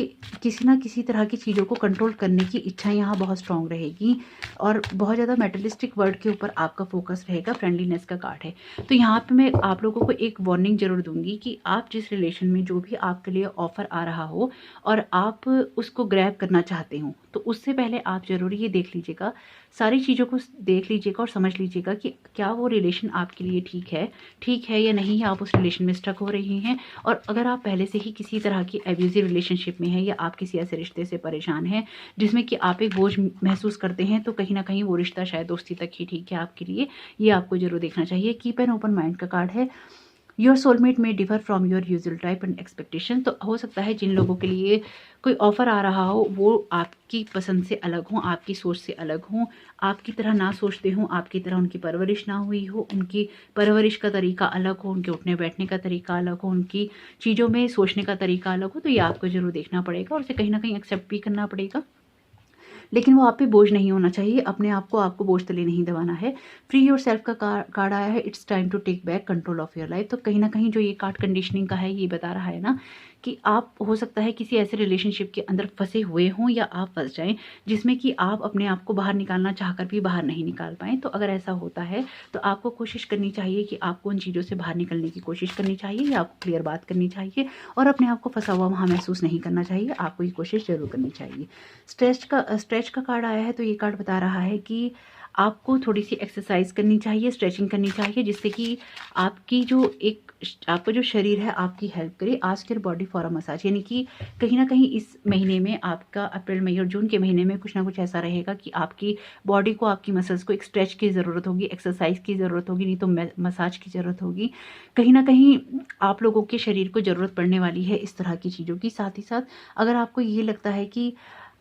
[SPEAKER 1] किसी ना किसी तरह की चीज़ों को कंट्रोल करने की इच्छा यहाँ बहुत स्ट्रांग रहेगी और बहुत ज़्यादा मेटलिस्टिक वर्ड के ऊपर आपका फोकस रहेगा। फ्रेंडलीनेस का कार्ड है। तो यहाँ पे मैं आप लोगों को एक वार्निंग ज़रूर दूंगी कि आप जिस रिलेशन में जो भी आपके लिए ऑफर आ रहा हो और आप उसको ग्रैब करना चाहते हो, तो उससे पहले आप ज़रूर ये देख लीजिएगा, सारी चीज़ों को देख लीजिएगा और समझ लीजिएगा कि क्या वो रिलेशन आपके लिए ठीक है या नहीं, आप उस रिलेशन में स्टक हो रही हैं। और अगर आप पहले से ही किसी तरह की एब्यूजिव रिलेशनशिप में हैं या आप किसी ऐसे रिश्ते से परेशान हैं जिसमें कि आप एक बोझ महसूस करते हैं, तो कहीं ना कहीं वो रिश्ता शायद दोस्ती तक ही ठीक है आपके लिए, ये आपको जरूर देखना चाहिए। कीप एन ओपन माइंड का कार्ड है। योर सोलमेट में differ from your usual type and expectation. तो हो सकता है जिन लोगों के लिए कोई ऑफर आ रहा हो वो आपकी पसंद से अलग हो, आपकी सोच से अलग हो, आपकी तरह ना सोचते हो, आपकी तरह उनकी परवरिश ना हुई हो, उनकी परवरिश का तरीका अलग हो, उनके उठने बैठने का तरीका अलग हो, उनकी चीज़ों में सोचने का तरीका अलग हो। तो ये आपको ज़रूर देखना पड़ेगा और उसे कहीं ना कहीं एक्सेप्ट भी करना पड़ेगा, लेकिन वो आप पे बोझ नहीं होना चाहिए। अपने आप को आपको बोझ तले नहीं दबाना है। फ्री योर सेल्फ का कार्ड आया है। It's time to take back control of your life. तो कहीं ना कहीं जो ये कार्ड कंडीशनिंग का है ये बता रहा है ना कि आप हो सकता है किसी ऐसे रिलेशनशिप के अंदर फंसे हुए हों या आप फंस जाएं जिसमें कि आप अपने आप को बाहर निकालना चाहकर भी बाहर नहीं निकाल पाएँ। तो अगर ऐसा होता है तो आपको कोशिश करनी चाहिए कि आपको उन चीज़ों से बाहर निकलने की कोशिश करनी चाहिए या आपको क्लियर बात करनी चाहिए और अपने आप को फंसा हुआ वहाँ महसूस नहीं करना चाहिए। आपको ये कोशिश ज़रूर करनी चाहिए। स्ट्रेच का कार्ड आया है। तो ये कार्ड बता रहा है कि आपको थोड़ी सी एक्सरसाइज करनी चाहिए, स्ट्रेचिंग करनी चाहिए, जिससे कि आपका जो शरीर है आपकी हेल्प करे। Ask your body for a massage, यानी कि कहीं ना कहीं इस महीने में आपका अप्रैल मई और जून के महीने में कुछ ना कुछ ऐसा रहेगा कि आपकी बॉडी को, आपकी मसल्स को एक स्ट्रेच की ज़रूरत होगी, एक्सरसाइज की ज़रूरत होगी, नहीं तो मसाज की ज़रूरत होगी। कहीं ना कहीं आप लोगों के शरीर को ज़रूरत पड़ने वाली है इस तरह की चीज़ों की। साथ ही साथ अगर आपको ये लगता है कि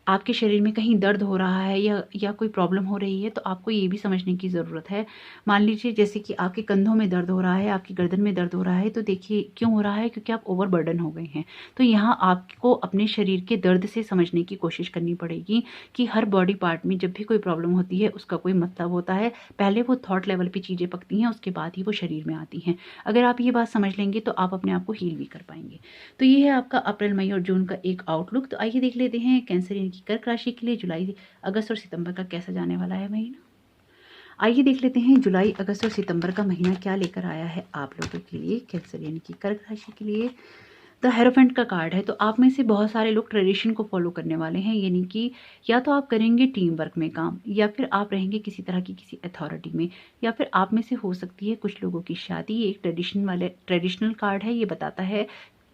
[SPEAKER 1] आपके शरीर में कहीं दर्द हो रहा है या कोई प्रॉब्लम हो रही है, तो आपको ये भी समझने की ज़रूरत है। मान लीजिए जैसे कि आपके कंधों में दर्द हो रहा है, आपकी गर्दन में दर्द हो रहा है, तो देखिए क्यों हो रहा है, क्योंकि आप ओवरबर्डन हो गए हैं। तो यहाँ आपको अपने शरीर के दर्द से समझने की कोशिश करनी पड़ेगी कि हर बॉडी पार्ट में जब भी कोई प्रॉब्लम होती है उसका कोई मतलब होता है। पहले वो थॉट लेवल पर चीज़ें पकती हैं, उसके बाद ही वो शरीर में आती हैं। अगर आप ये बात समझ लेंगे तो आप अपने आप को हील भी कर पाएंगे। तो ये है आपका अप्रैल मई और जून का एक आउटलुक। तो आइए देख लेते हैं कैंसर यानी कि कर्क राशि के लिए जुलाई अगस्त और सितंबर का कैसा जाने वाला है महीना। आइए देख लेते हैं जुलाई अगस्त और सितंबर का महीना क्या लेकर आया है आप लोगों के लिए, कैंसर यानी कि कर्क राशि के लिए। द हेरोफेंट का कार्ड है। तो आप में से बहुत सारे लोग ट्रेडिशन को फॉलो करने वाले हैं, यानी कि या तो आप करेंगे टीम वर्क में काम, या फिर आप रहेंगे किसी तरह की किसी अथॉरिटी में, या फिर आप में से हो सकती है कुछ लोगों की शादी। एक ट्रेडिशनल कार्ड है। ये बताता है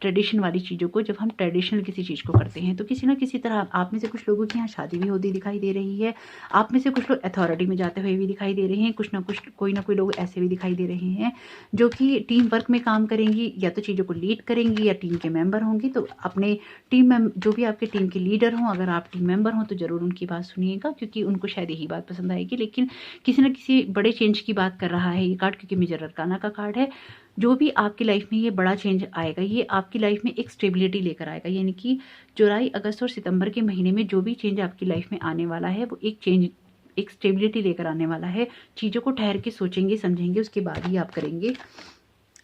[SPEAKER 1] ट्रेडिशन वाली चीज़ों को, जब हम ट्रेडिशनल किसी चीज़ को करते हैं तो किसी ना किसी तरह आप में से कुछ लोगों के यहाँ शादी भी होती दिखाई दे रही है। आप में से कुछ लोग अथॉरिटी में जाते हुए भी दिखाई दे रहे हैं। कुछ ना कुछ कोई ना कोई लोग ऐसे भी दिखाई दे रहे हैं जो कि टीम वर्क में काम करेंगी, या तो चीज़ों को लीड करेंगी या टीम के मेंबर होंगी। तो अपने जो भी आपके टीम के लीडर हों, अगर आप टीम मेंबर हों तो ज़रूर उनकी बात सुनिएगा, क्योंकि उनको शायद यही बात पसंद आएगी। लेकिन किसी न किसी बड़े चेंज की बात कर रहा है ये कार्ड, क्योंकि मेजर अरकाना का कार्ड है। जो भी आपकी लाइफ में ये बड़ा चेंज आएगा, ये आपकी लाइफ में एक स्टेबिलिटी लेकर आएगा, यानी कि जुलाई अगस्त और सितंबर के महीने में जो भी चेंज आपकी लाइफ में आने वाला है वो एक स्टेबिलिटी लेकर आने वाला है। चीज़ों को ठहर के सोचेंगे समझेंगे उसके बाद ही आप करेंगे।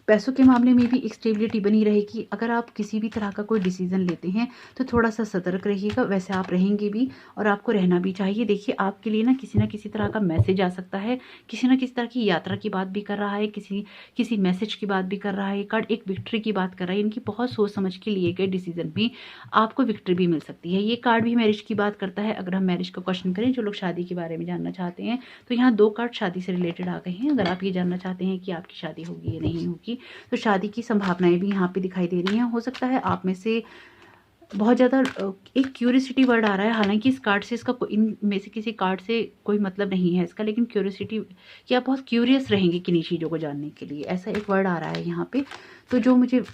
[SPEAKER 1] पैसों के मामले में भी एक स्टेबिलिटी बनी रहेगी। अगर आप किसी भी तरह का कोई डिसीजन लेते हैं तो थोड़ा सा सतर्क रहिएगा, वैसे आप रहेंगे भी और आपको रहना भी चाहिए। देखिए आपके लिए ना किसी तरह का मैसेज आ सकता है, किसी ना किसी तरह की यात्रा की बात भी कर रहा है, किसी मैसेज की बात भी कर रहा है। कार्ड एक विक्ट्री की बात कर रहा है, इनकी बहुत सोच समझ के लिए गए डिसीजन में आपको विक्ट्री भी मिल सकती है। ये कार्ड भी मैरिज की बात करता है। अगर हम मैरिज का क्वेश्चन करें, जो लोग शादी के बारे में जानना चाहते हैं, तो यहाँ 2 कार्ड शादी से रिलेटेड आ गए हैं। अगर आप ये जानना चाहते हैं कि आपकी शादी होगी या नहीं होगी, की। तो शादी की संभावनाएं भी यहाँ पे दिखाई दे रही हैं। हो सकता है आप में से बहुत ज़्यादा एक क्यूरियोसिटी वर्ड आ रहा है, हालांकि इस कार्ड से इसका इन में से किसी कार्ड से कोई मतलब नहीं है इसका, लेकिन क्यूरियोसिटी कि आप बहुत क्यूरियस रहेंगे किन्हीं चीज़ों को जानने के लिए, ऐसा एक वर्ड आ रहा है यहाँ पे। तो जो मुझे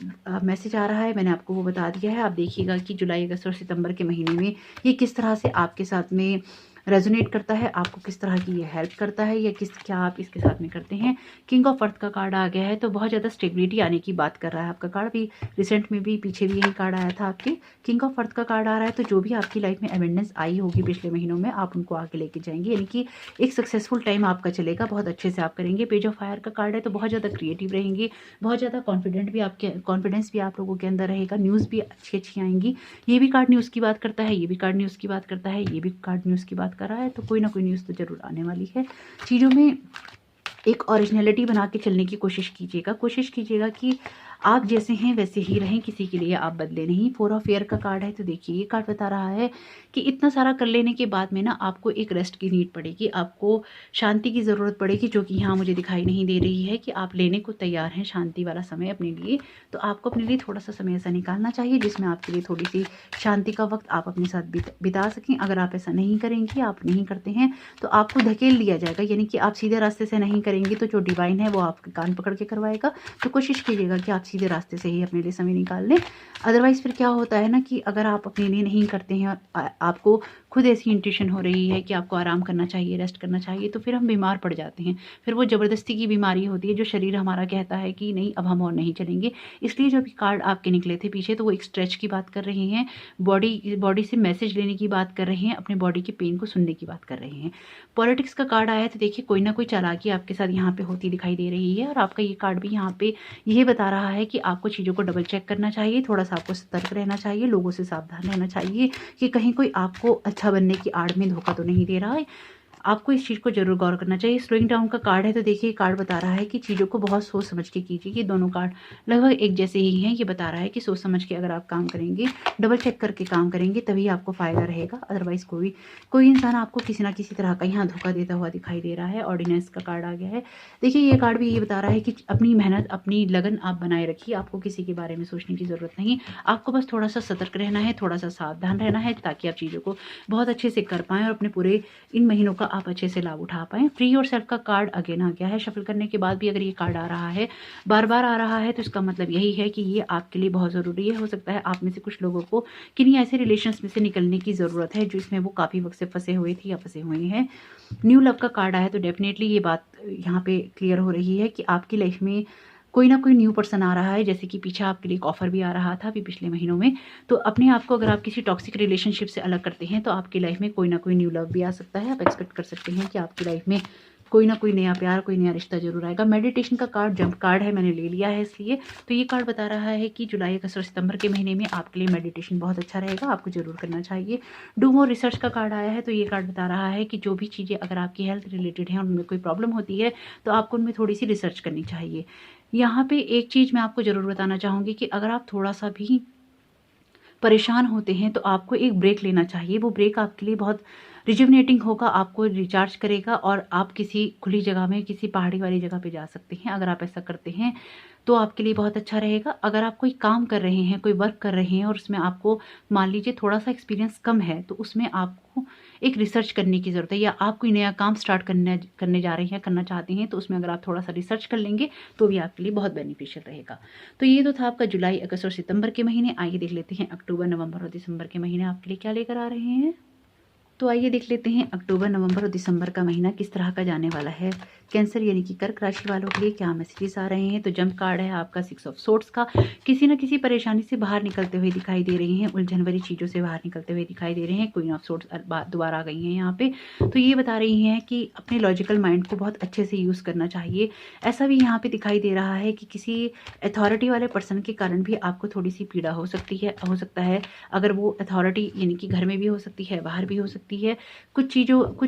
[SPEAKER 1] मैसेज आ रहा है मैंने आपको वो बता दिया है। आप देखिएगा कि जुलाई, अगस्त और सितंबर के महीने में ये किस तरह से आपके साथ में रेजोनेट करता है, आपको किस तरह की ये हेल्प करता है या क्या आप इसके साथ में करते हैं। किंग ऑफ अर्थ का कार्ड आ गया है, तो बहुत ज़्यादा स्टेबिलिटी आने की बात कर रहा है आपका कार्ड भी। रिसेंट में भी पीछे भी यही कार्ड आया था आपके। किंग ऑफ अर्थ का कार्ड आ रहा है, तो जो भी आपकी लाइफ में अबेंडेंस आई होगी पिछले महीनों में, आप उनको आगे लेके जाएंगे, यानी कि एक सक्सेसफुल टाइम आपका चलेगा, बहुत अच्छे से आप करेंगे। पेज ऑफ फायर का कार्ड है, तो बहुत ज़्यादा क्रिएटिव रहेंगे, बहुत ज़्यादा कॉन्फिडेंस भी आप लोगों के अंदर रहेगा, न्यूज़ भी अच्छी अच्छी आएंगी। ये भी कार्ड न्यूज़ की बात करता है, ये भी कार्ड न्यूज़ की बात करता है, ये भी कार्ड न्यूज़ की बात कर रहा है, तो कोई ना कोई न्यूज़ तो जरूर आने वाली है। चीज़ों में एक ओरिजिनलिटी बना के चलने की कोशिश कीजिएगा कि आप जैसे हैं वैसे ही रहें, किसी के लिए आप बदले नहीं। 4 ऑफ एयर का कार्ड है, तो देखिए ये कार्ड बता रहा है कि इतना सारा कर लेने के बाद में ना आपको एक रेस्ट की नीड पड़ेगी, आपको शांति की ज़रूरत पड़ेगी, जो कि यहाँ मुझे दिखाई नहीं दे रही है कि आप लेने को तैयार हैं शांति वाला समय अपने लिए। तो आपको अपने लिए थोड़ा सा समय ऐसा निकालना चाहिए जिसमें आपके लिए थोड़ी सी शांति का वक्त आप अपने साथ बिता सकें। अगर आप ऐसा नहीं करेंगे, आप नहीं करते हैं, तो आपको धकेल दिया जाएगा, यानी कि आप सीधे रास्ते से नहीं करेंगे तो जो डिवाइन है वो आपके कान पकड़ के करवाएगा। तो कोशिश कीजिएगा कि आप सीधे रास्ते से ही अपने लिए समय निकाल लें। अदरवाइज फिर क्या होता है ना कि अगर आप अपने लिए नहीं करते हैं, आपको खुद ऐसी इंट्यूशन हो रही है कि आपको आराम करना चाहिए, रेस्ट करना चाहिए, तो फिर हम बीमार पड़ जाते हैं। फिर वो ज़बरदस्ती की बीमारी होती है, जो शरीर हमारा कहता है कि नहीं अब हम और नहीं चलेंगे। इसलिए जब कार्ड आपके निकले थे पीछे, तो वो एक स्ट्रेच की बात कर रहे हैं, बॉडी से मैसेज लेने की बात कर रहे हैं, अपने बॉडी के पेन को सुनने की बात कर रहे हैं। पॉलिटिक्स का कार्ड आया, तो देखिए कोई ना कोई चालाकी आपके साथ यहाँ पे होती दिखाई दे रही है, और आपका ये कार्ड भी यहाँ पे यही बता रहा है कि आपको चीज़ों को डबल चेक करना चाहिए, थोड़ा सा आपको सतर्क रहना चाहिए, लोगों से सावधान रहना चाहिए कि कहीं कोई आपको अच्छा बनने की आड़ में धोखा तो नहीं दे रहा है। आपको इस चीज़ को जरूर गौर करना चाहिए। स्लोइंग डाउन का कार्ड है, तो देखिए कार्ड बता रहा है कि चीज़ों को बहुत सोच समझ के कीजिए। ये दोनों कार्ड लगभग एक जैसे ही हैं। ये बता रहा है कि सोच समझ के अगर आप काम करेंगे, डबल चेक करके काम करेंगे, तभी आपको फ़ायदा रहेगा। अदरवाइज़ कोई इंसान आपको किसी ना किसी तरह का यहाँ धोखा देता हुआ दिखाई दे रहा है। ऑर्डिनेंस का कार्ड आ गया है। देखिए ये कार्ड भी ये बता रहा है कि अपनी मेहनत, अपनी लगन आप बनाए रखिए, आपको किसी के बारे में सोचने की ज़रूरत नहीं। आपको बस थोड़ा सा सतर्क रहना है, थोड़ा सा सावधान रहना है, ताकि आप चीज़ों को बहुत अच्छे से कर पाएँ और अपने पूरे इन महीनों का आप अच्छे से लाभ उठा पाएँ। फ्री योर सेल्फ का कार्ड अगेन आ गया है। शफल करने के बाद भी अगर ये कार्ड आ रहा है, बार बार आ रहा है, तो इसका मतलब यही है कि ये आपके लिए बहुत ज़रूरी है। हो सकता है आप में से कुछ लोगों को किन्हीं ऐसे रिलेशंस में से निकलने की ज़रूरत है जो इसमें वो काफ़ी वक्त से फंसे हुए थे या फंसे हुए हैं। न्यू लव का कार्ड आया, तो डेफिनेटली ये बात यहाँ पे क्लियर हो रही है कि आपकी लाइफ में कोई ना कोई न्यू पर्सन आ रहा है। जैसे कि पीछे आपके लिए एक ऑफर भी आ रहा था अभी पिछले महीनों में। तो अपने आप को अगर आप किसी टॉक्सिक रिलेशनशिप से अलग करते हैं, तो आपकी लाइफ में कोई ना कोई न्यू लव भी आ सकता है। आप एक्सपेक्ट कर सकते हैं कि आपकी लाइफ में कोई ना कोई नया प्यार, कोई नया रिश्ता जरूर आएगा। मेडिटेशन का कार्ड जंप कार्ड है, मैंने ले लिया है इसलिए। तो ये कार्ड बता रहा है कि जुलाई, अगस्त और सितंबर के महीने में आपके लिए मेडिटेशन बहुत अच्छा रहेगा, आपको जरूर करना चाहिए। डू मोर रिसर्च का कार्ड आया है, तो ये कार्ड बता रहा है कि जो भी चीज़ें अगर आपकी हेल्थ रिलेटेड हैं, उनमें कोई प्रॉब्लम होती है, तो आपको उनमें थोड़ी सी रिसर्च करनी चाहिए। यहाँ पे एक चीज़ मैं आपको ज़रूर बताना चाहूँगी कि अगर आप थोड़ा सा भी परेशान होते हैं, तो आपको एक ब्रेक लेना चाहिए। वो ब्रेक आपके लिए बहुत रिजुवनेटिंग होगा, आपको रिचार्ज करेगा, और आप किसी खुली जगह में, किसी पहाड़ी वाली जगह पे जा सकते हैं। अगर आप ऐसा करते हैं तो आपके लिए बहुत अच्छा रहेगा। अगर आप कोई काम कर रहे हैं, कोई वर्क कर रहे हैं, और उसमें आपको मान लीजिए थोड़ा सा एक्सपीरियंस कम है, तो उसमें आपको एक रिसर्च करने की ज़रूरत है, या आप कोई नया काम स्टार्ट करने जा रहे हैं, करना चाहते हैं, तो उसमें अगर आप थोड़ा सा रिसर्च कर लेंगे तो भी आपके लिए बहुत बेनिफिशियल रहेगा। तो ये तो था आपका जुलाई, अगस्त और सितंबर के महीने। आइए देख लेते हैं अक्टूबर, नवंबर और दिसंबर के महीने आपके लिए क्या लेकर आ रहे हैं। तो आइए देख लेते हैं अक्टूबर, नवंबर और दिसंबर का महीना किस तरह का जाने वाला है। कैंसर यानी कि कर्क राशि वालों के लिए क्या मैसेजेस आ रहे हैं। तो जंप कार्ड है आपका 6 ऑफ सोर्ड्स का। किसी न किसी परेशानी से बाहर निकलते हुए दिखाई दे रही हैं, उलझन भरी चीज़ों से बाहर निकलते हुए दिखाई दे रहे हैं। क्वीन ऑफ सोर्ड्स दोबारा आ गई हैं यहाँ पे। तो ये बता रही हैं कि अपने लॉजिकल माइंड को बहुत अच्छे से यूज़ करना चाहिए। ऐसा भी यहाँ पे दिखाई दे रहा है कि किसी अथॉरिटी वाले पर्सन के कारण भी आपको थोड़ी सी पीड़ा हो सकता है। अगर वो अथॉरिटी यानी कि घर में भी हो सकती है, बाहर भी हो सकती है। कुछ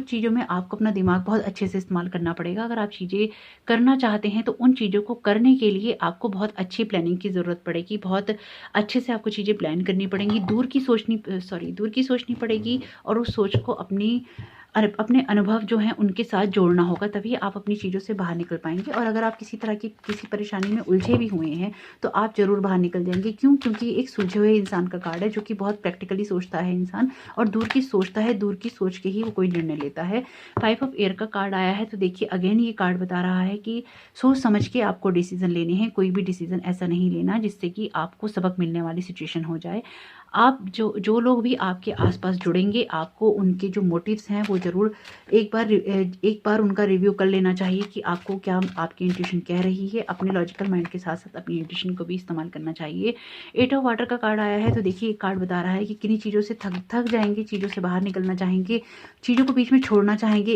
[SPEAKER 1] चीज़ों में आपको अपना दिमाग बहुत अच्छे से इस्तेमाल करना पड़ेगा। अगर आप चीज़ें करना चाहते हैं, तो उन चीज़ों को करने के लिए आपको बहुत अच्छी प्लानिंग की ज़रूरत पड़ेगी। बहुत अच्छे से आपको चीज़ें प्लान करनी पड़ेंगी, दूर की सोचनी पड़ेगी, और उस सोच को अपने अनुभव जो हैं उनके साथ जोड़ना होगा, तभी आप अपनी चीज़ों से बाहर निकल पाएंगे। और अगर आप किसी तरह की किसी परेशानी में उलझे भी हुए हैं तो आप ज़रूर बाहर निकल जाएंगे। क्यों? क्योंकि एक सुलझे हुए इंसान का कार्ड है, जो कि बहुत प्रैक्टिकली सोचता है इंसान, और दूर की सोचता है, दूर की सोच के ही वो कोई निर्णय लेता है। 5 ऑफ एयर का कार्ड आया है, तो देखिए अगेन ये कार्ड बता रहा है कि सोच समझ के आपको डिसीजन लेने हैं। कोई भी डिसीजन ऐसा नहीं लेना जिससे कि आपको सबक मिलने वाली सिचुएशन हो जाए। आप जो लोग भी आपके आसपास जुड़ेंगे, आपको उनके जो मोटिव्स हैं वो ज़रूर एक बार उनका रिव्यू कर लेना चाहिए कि आपको क्या आपकी इंट्यूशन कह रही है। अपने लॉजिकल माइंड के साथ साथ अपनी इंट्यूशन को भी इस्तेमाल करना चाहिए। 8 ऑफ वाटर का कार्ड आया है, तो देखिए एक कार्ड बता रहा है कि किन्हीं चीज़ों से थक जाएंगे, चीज़ों से बाहर निकलना चाहेंगे, चीज़ों को बीच में छोड़ना चाहेंगे।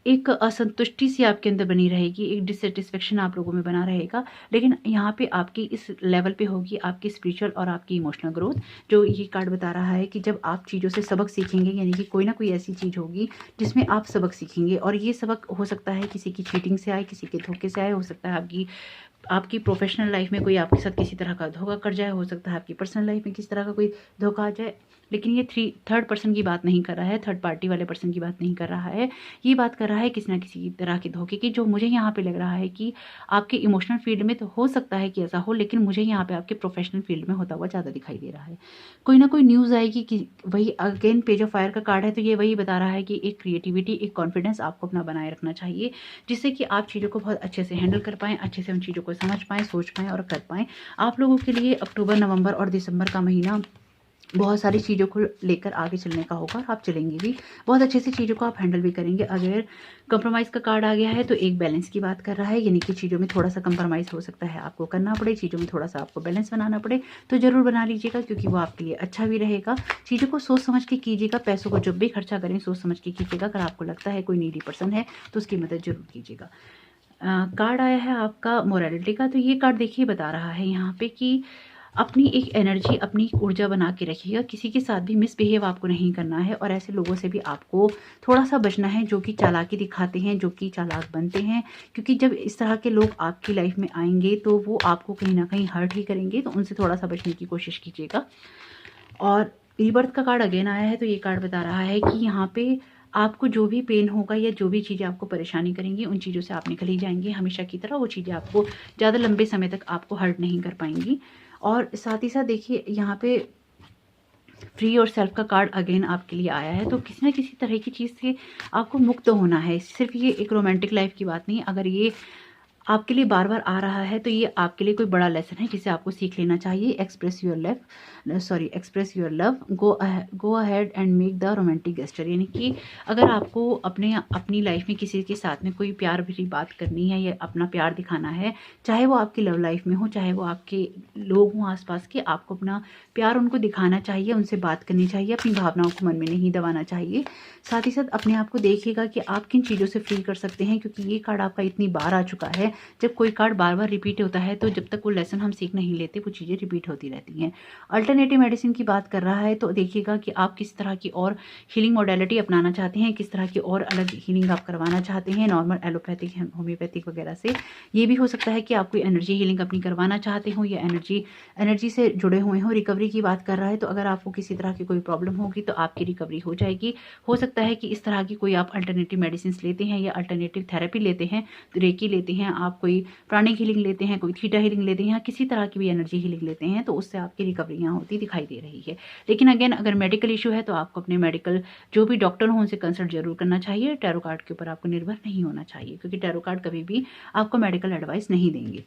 [SPEAKER 1] एक असंतुष्टि सी आपके अंदर बनी रहेगी, एक डिससेटिस्फेक्शन आप लोगों में बना रहेगा। लेकिन यहाँ पे आपकी इस लेवल पे होगी आपकी स्पिरिचुअल और आपकी इमोशनल ग्रोथ। जो ये कार्ड बता रहा है कि जब आप चीज़ों से सबक सीखेंगे, यानी कि कोई ना कोई ऐसी चीज़ होगी जिसमें आप सबक सीखेंगे, और ये सबक हो सकता है किसी की चीटिंग से आए, किसी के धोखे से आए, हो सकता है आपकी प्रोफेशनल लाइफ में कोई आपके साथ किसी तरह का धोखा कर जाए, हो सकता है आपकी पर्सनल लाइफ में किसी तरह का कोई धोखा आ जाए। लेकिन ये थर्ड पर्सन की बात नहीं कर रहा है, थर्ड पार्टी वाले पर्सन की बात नहीं कर रहा है। ये बात कर रहा है किसी ना किसी तरह के धोखे की, जो मुझे यहाँ पे लग रहा है कि आपके इमोशनल फील्ड में तो हो सकता है कि ऐसा हो, लेकिन मुझे यहाँ पे आपके प्रोफेशनल फील्ड में होता हुआ ज़्यादा दिखाई दे रहा है। कोई ना कोई न्यूज़ आएगी कि वही अगेन पेज ऑफ फायर का कार्ड है, तो ये वही बता रहा है कि एक क्रिएटिविटी, एक कॉन्फिडेंस आपको अपना बनाए रखना चाहिए, जिससे कि आप चीज़ों को बहुत अच्छे से हैंडल कर पाएँ, अच्छे से उन चीज़ों को समझ पाएँ, सोच पाएँ और कर पाएँ। आप लोगों के लिए अक्टूबर, नवंबर और दिसंबर का महीना बहुत सारी चीज़ों को लेकर आगे चलने का होगा, और आप चलेंगे भी बहुत अच्छे से, चीज़ों को आप हैंडल भी करेंगे। अगर कंप्रोमाइज़ का कार्ड आ गया है, तो एक बैलेंस की बात कर रहा है, यानी कि चीज़ों में थोड़ा सा कंप्रोमाइज़ हो सकता है, आपको करना पड़े, चीज़ों में थोड़ा सा आपको बैलेंस बनाना पड़े, तो ज़रूर बना लीजिएगा, क्योंकि वो आपके लिए अच्छा भी रहेगा। चीज़ों को सोच समझ के कीजिएगा, पैसों को जब भी खर्चा करें सोच समझ के कीजिएगा। अगर आपको लगता है कोई नीडी पर्सन है तो उसकी मदद जरूर कीजिएगा। कार्ड आया है आपका मोरालिटी का, तो ये कार्ड देखिए बता रहा है यहाँ पे कि अपनी एक एनर्जी, अपनी ऊर्जा बना के रखिएगा। किसी के साथ भी मिसबिहेव आपको नहीं करना है, और ऐसे लोगों से भी आपको थोड़ा सा बचना है जो कि चालाकी दिखाते हैं, जो कि चालाक बनते हैं। क्योंकि जब इस तरह के लोग आपकी लाइफ में आएंगे तो वो आपको कहीं ना कहीं हर्ट ही करेंगे, तो उनसे थोड़ा सा बचने की कोशिश कीजिएगा। और रीबर्थ का कार्ड अगेन आया है, तो ये कार्ड बता रहा है कि यहाँ पे आपको जो भी पेन होगा या जो भी चीज़ें आपको परेशानी करेंगी, उन चीज़ों से आप निकल ही जाएंगे हमेशा की तरह। वो चीज़ें आपको ज़्यादा लंबे समय तक आपको हर्ट नहीं कर पाएंगी। और साथ ही साथ देखिए यहाँ पे फ्री और सेल्फ का कार्ड अगेन आपके लिए आया है, तो किसी न किसी तरह की चीज़ से आपको मुक्त होना है। सिर्फ ये एक रोमांटिक लाइफ की बात नहीं, अगर ये आपके लिए बार बार आ रहा है तो ये आपके लिए कोई बड़ा लेसन है जिसे आपको सीख लेना चाहिए। Express your love, go ahead and make the romantic gesture, यानी कि अगर आपको अपनी लाइफ में किसी के साथ में कोई प्यार भरी बात करनी है या अपना प्यार दिखाना है, चाहे वो आपकी लव लाइफ में हो, चाहे वो आपके लोग हों आसपास के, आपको अपना प्यार उनको दिखाना चाहिए, उनसे बात करनी चाहिए, अपनी भावनाओं को मन में नहीं दबाना चाहिए। साथ ही साथ अपने आप को देखिएगा कि आप किन चीज़ों से फ्री कर सकते हैं, क्योंकि ये कार्ड आपका इतनी बार आ चुका है। जब कोई कार्ड बार बार रिपीट होता है तो जब तक वो लेसन हम सीख नहीं लेते, वो चीज़ें रिपीट होती रहती हैं। अल्टरनेटिव मेडिसिन की बात कर रहा है, तो देखिएगा कि आप किस तरह की और हीलिंग मॉडलिटी अपनाना चाहते हैं, किस तरह की और अलग हीलिंग आप करवाना चाहते हैं, नॉर्मल, एलोपैथिक, होम्योपैथिक वगैरह से। ये भी हो सकता है कि आप कोई एनर्जी हीलिंग अपनी करवाना चाहते हो या एनर्जी से जुड़े हुए हो। रिकवरी की बात कर रहा है, तो अगर आपको किसी तरह की कोई प्रॉब्लम होगी तो आपकी रिकवरी हो जाएगी। हो सकता है कि इस तरह की कोई आप अल्टरनेटिव मेडिसिन लेते हैं या अल्टरनेटिव थेरेपी लेते हैं, रेकी लेते हैं, आप कोई प्राणिक हीलिंग लेते हैं, कोई थीटा हीलिंग लेते हैं, किसी तरह की भी एनर्जी हीलिंग लेते हैं, तो उससे आपकी रिकवरी यहाँ होती दिखाई दे रही है। लेकिन अगेन अगर मेडिकल इशू है तो आपको अपने मेडिकल जो भी डॉक्टर हो उनसे कंसल्ट जरूर करना चाहिए। टैरो कार्ड के ऊपर आपको निर्भर नहीं होना चाहिए, क्योंकि टैरो कार्ड कभी भी आपको मेडिकल एडवाइस नहीं देंगे।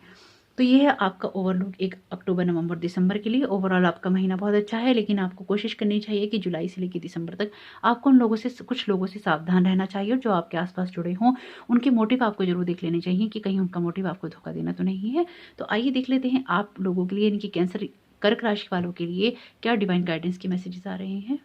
[SPEAKER 1] तो ये है आपका ओवरलुक एक अक्टूबर, नवंबर, दिसंबर के लिए। ओवरऑल आपका महीना बहुत अच्छा है, लेकिन आपको कोशिश करनी चाहिए कि जुलाई से लेकर दिसंबर तक आपको कुछ लोगों से सावधान रहना चाहिए, और जो आपके आसपास जुड़े हों उनके मोटिव आपको जरूर देख लेने चाहिए कि कहीं उनका मोटिव आपको धोखा देना तो नहीं है। तो आइए देख लेते हैं आप लोगों के लिए, यानी कि कैंसर, कर्क राशि वालों के लिए क्या डिवाइन गाइडेंस के मैसेजेस आ रहे हैं।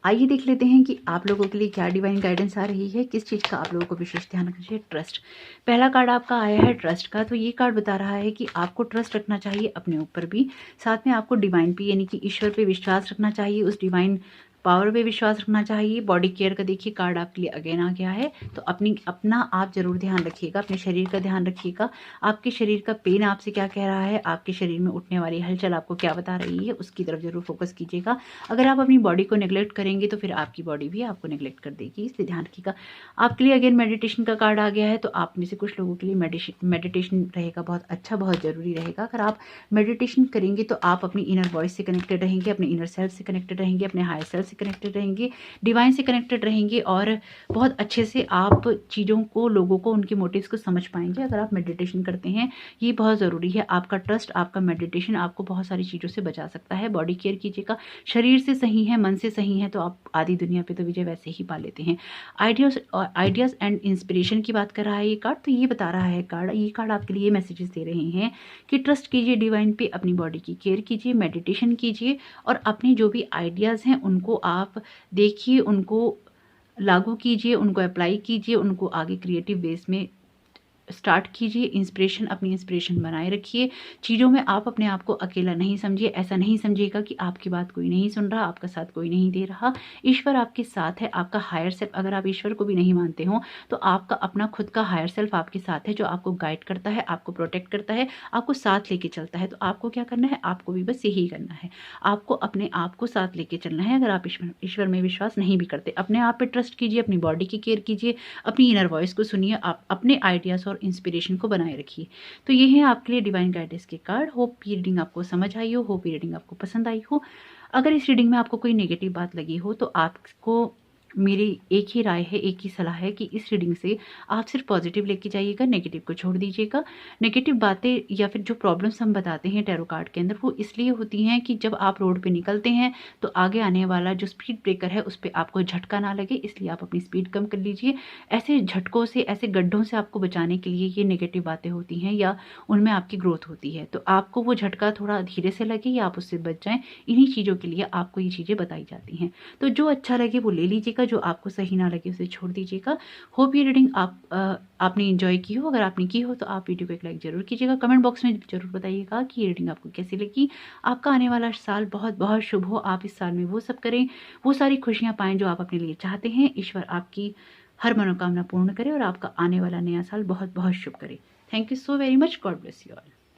[SPEAKER 1] आइए देख लेते हैं कि आप लोगों के लिए क्या डिवाइन गाइडेंस आ रही है, किस चीज़ का आप लोगों को विशेष ध्यान रखना चाहिए। ट्रस्ट, पहला कार्ड आपका आया है ट्रस्ट का, तो ये कार्ड बता रहा है कि आपको ट्रस्ट रखना चाहिए अपने ऊपर भी, साथ में आपको डिवाइन पे, यानी कि ईश्वर पे विश्वास रखना चाहिए, उस डिवाइन पावर पे विश्वास रखना चाहिए। बॉडी केयर का देखिए कार्ड आपके लिए अगेन आ गया है। तो अपना आप ज़रूर ध्यान रखिएगा, अपने शरीर का ध्यान रखिएगा। आपके शरीर का पेन आपसे क्या कह रहा है, आपके शरीर में उठने वाली हलचल आपको क्या बता रही है, उसकी तरफ ज़रूर फोकस कीजिएगा। अगर आप अपनी बॉडी को नेग्लेक्ट करेंगे तो फिर आपकी बॉडी भी आपको नेग्लेक्ट कर देगी, इसलिए ध्यान रखिएगा। आपके लिए अगेन मेडिटेशन का कार्ड आ गया है। तो आप में से कुछ लोगों के लिए मेडिटेशन रहेगा बहुत अच्छा, बहुत ज़रूरी रहेगा। अगर आप मेडिटेशन करेंगे तो आप अपनी इनर वॉइस से कनेक्टेड रहेंगे, अपने इनर सेल्फ से कनेक्टेड रहेंगे, अपने हायर सेल्फ से कनेक्टेड रहेंगे, डिवाइन से कनेक्टेड रहेंगे और बहुत अच्छे से आप चीज़ों को, लोगों को, उनके मोटिव्स को समझ पाएंगे अगर आप मेडिटेशन करते हैं। ये बहुत ज़रूरी है। आपका ट्रस्ट, आपका मेडिटेशन आपको बहुत सारी चीज़ों से बचा सकता है। बॉडी केयर कीजिएगा। शरीर से सही है, मन से सही है तो आप आधी दुनिया पे तो विजय वैसे ही पा लेते हैं। आइडियाज़ एंड इंस्पिरेशन की बात कर रहा है ये कार्ड। तो ये बता रहा है ये कार्ड आपके लिए मैसेजेस दे रहे हैं कि ट्रस्ट कीजिए डिवाइन पे, अपनी बॉडी की केयर कीजिए, मेडिटेशन कीजिए और अपने जो भी आइडियाज़ हैं उनको आप देखिए, उनको लागू कीजिए, उनको अप्लाई कीजिए, उनको आगे क्रिएटिव वेज में स्टार्ट कीजिए। अपनी इंस्पिरेशन बनाए रखिए। चीज़ों में आप अपने आप को अकेला नहीं समझिए। ऐसा नहीं समझिएगा कि आपकी बात कोई नहीं सुन रहा, आपका साथ कोई नहीं दे रहा। ईश्वर आपके साथ है, आपका हायर सेल्फ। अगर आप ईश्वर को भी नहीं मानते हो तो आपका अपना खुद का हायर सेल्फ आपके साथ है, जो आपको गाइड करता है, आपको प्रोटेक्ट करता है, आपको साथ लेके चलता है। तो आपको क्या करना है, आपको भी बस यही करना है, आपको अपने आप को साथ लेके चलना है। अगर आप ईश्वर में विश्वास नहीं भी करते, अपने आप पे ट्रस्ट कीजिए, अपनी बॉडी की केयर कीजिए, अपनी इनर वॉइस को सुनिए, आप अपने आइडियाज़ और इंस्पिरेशन को बनाए रखिए। तो ये है आपके लिए डिवाइन गाइडेंस के कार्ड। होप ये रीडिंग आपको समझ आई हो, होप ये रीडिंग आपको पसंद आई हो। अगर इस रीडिंग में आपको कोई नेगेटिव बात लगी हो तो आपको मेरी एक ही राय है, एक ही सलाह है कि इस रीडिंग से आप सिर्फ पॉजिटिव लेके जाइएगा, नेगेटिव को छोड़ दीजिएगा। नेगेटिव बातें या फिर जो प्रॉब्लम्स हम बताते हैं टैरो कार्ड के अंदर, वो इसलिए होती हैं कि जब आप रोड पे निकलते हैं तो आगे आने वाला जो स्पीड ब्रेकर है उस पर आपको झटका ना लगे, इसलिए आप अपनी स्पीड कम कर लीजिए। ऐसे झटकों से, ऐसे गड्ढों से आपको बचाने के लिए ये नेगेटिव बातें होती हैं या उनमें आपकी ग्रोथ होती है। तो आपको वो झटका थोड़ा धीरे से लगे या आप उससे बच जाएं, इन्हीं चीज़ों के लिए आपको ये चीज़ें बताई जाती हैं। तो जो अच्छा लगे वो ले लीजिएगा, जो आपको सही ना लगे उसे छोड़ दीजिएगा। होप ये रीडिंग आपने एंजॉय की हो। अगर आपने की हो तो आप वीडियो को एक लाइक जरूर कीजिएगा। कमेंट बॉक्स में जरूर बताइएगा कि ये रीडिंग आपको कैसी लगी। आपका आने वाला साल बहुत बहुत शुभ हो। आप इस साल में वो सब करें, वो सारी खुशियां पाएं जो आप अपने लिए चाहते हैं। ईश्वर आपकी हर मनोकामना पूर्ण करे और आपका आने वाला नया साल बहुत बहुत शुभ करे। Thank you so very much. God bless you all.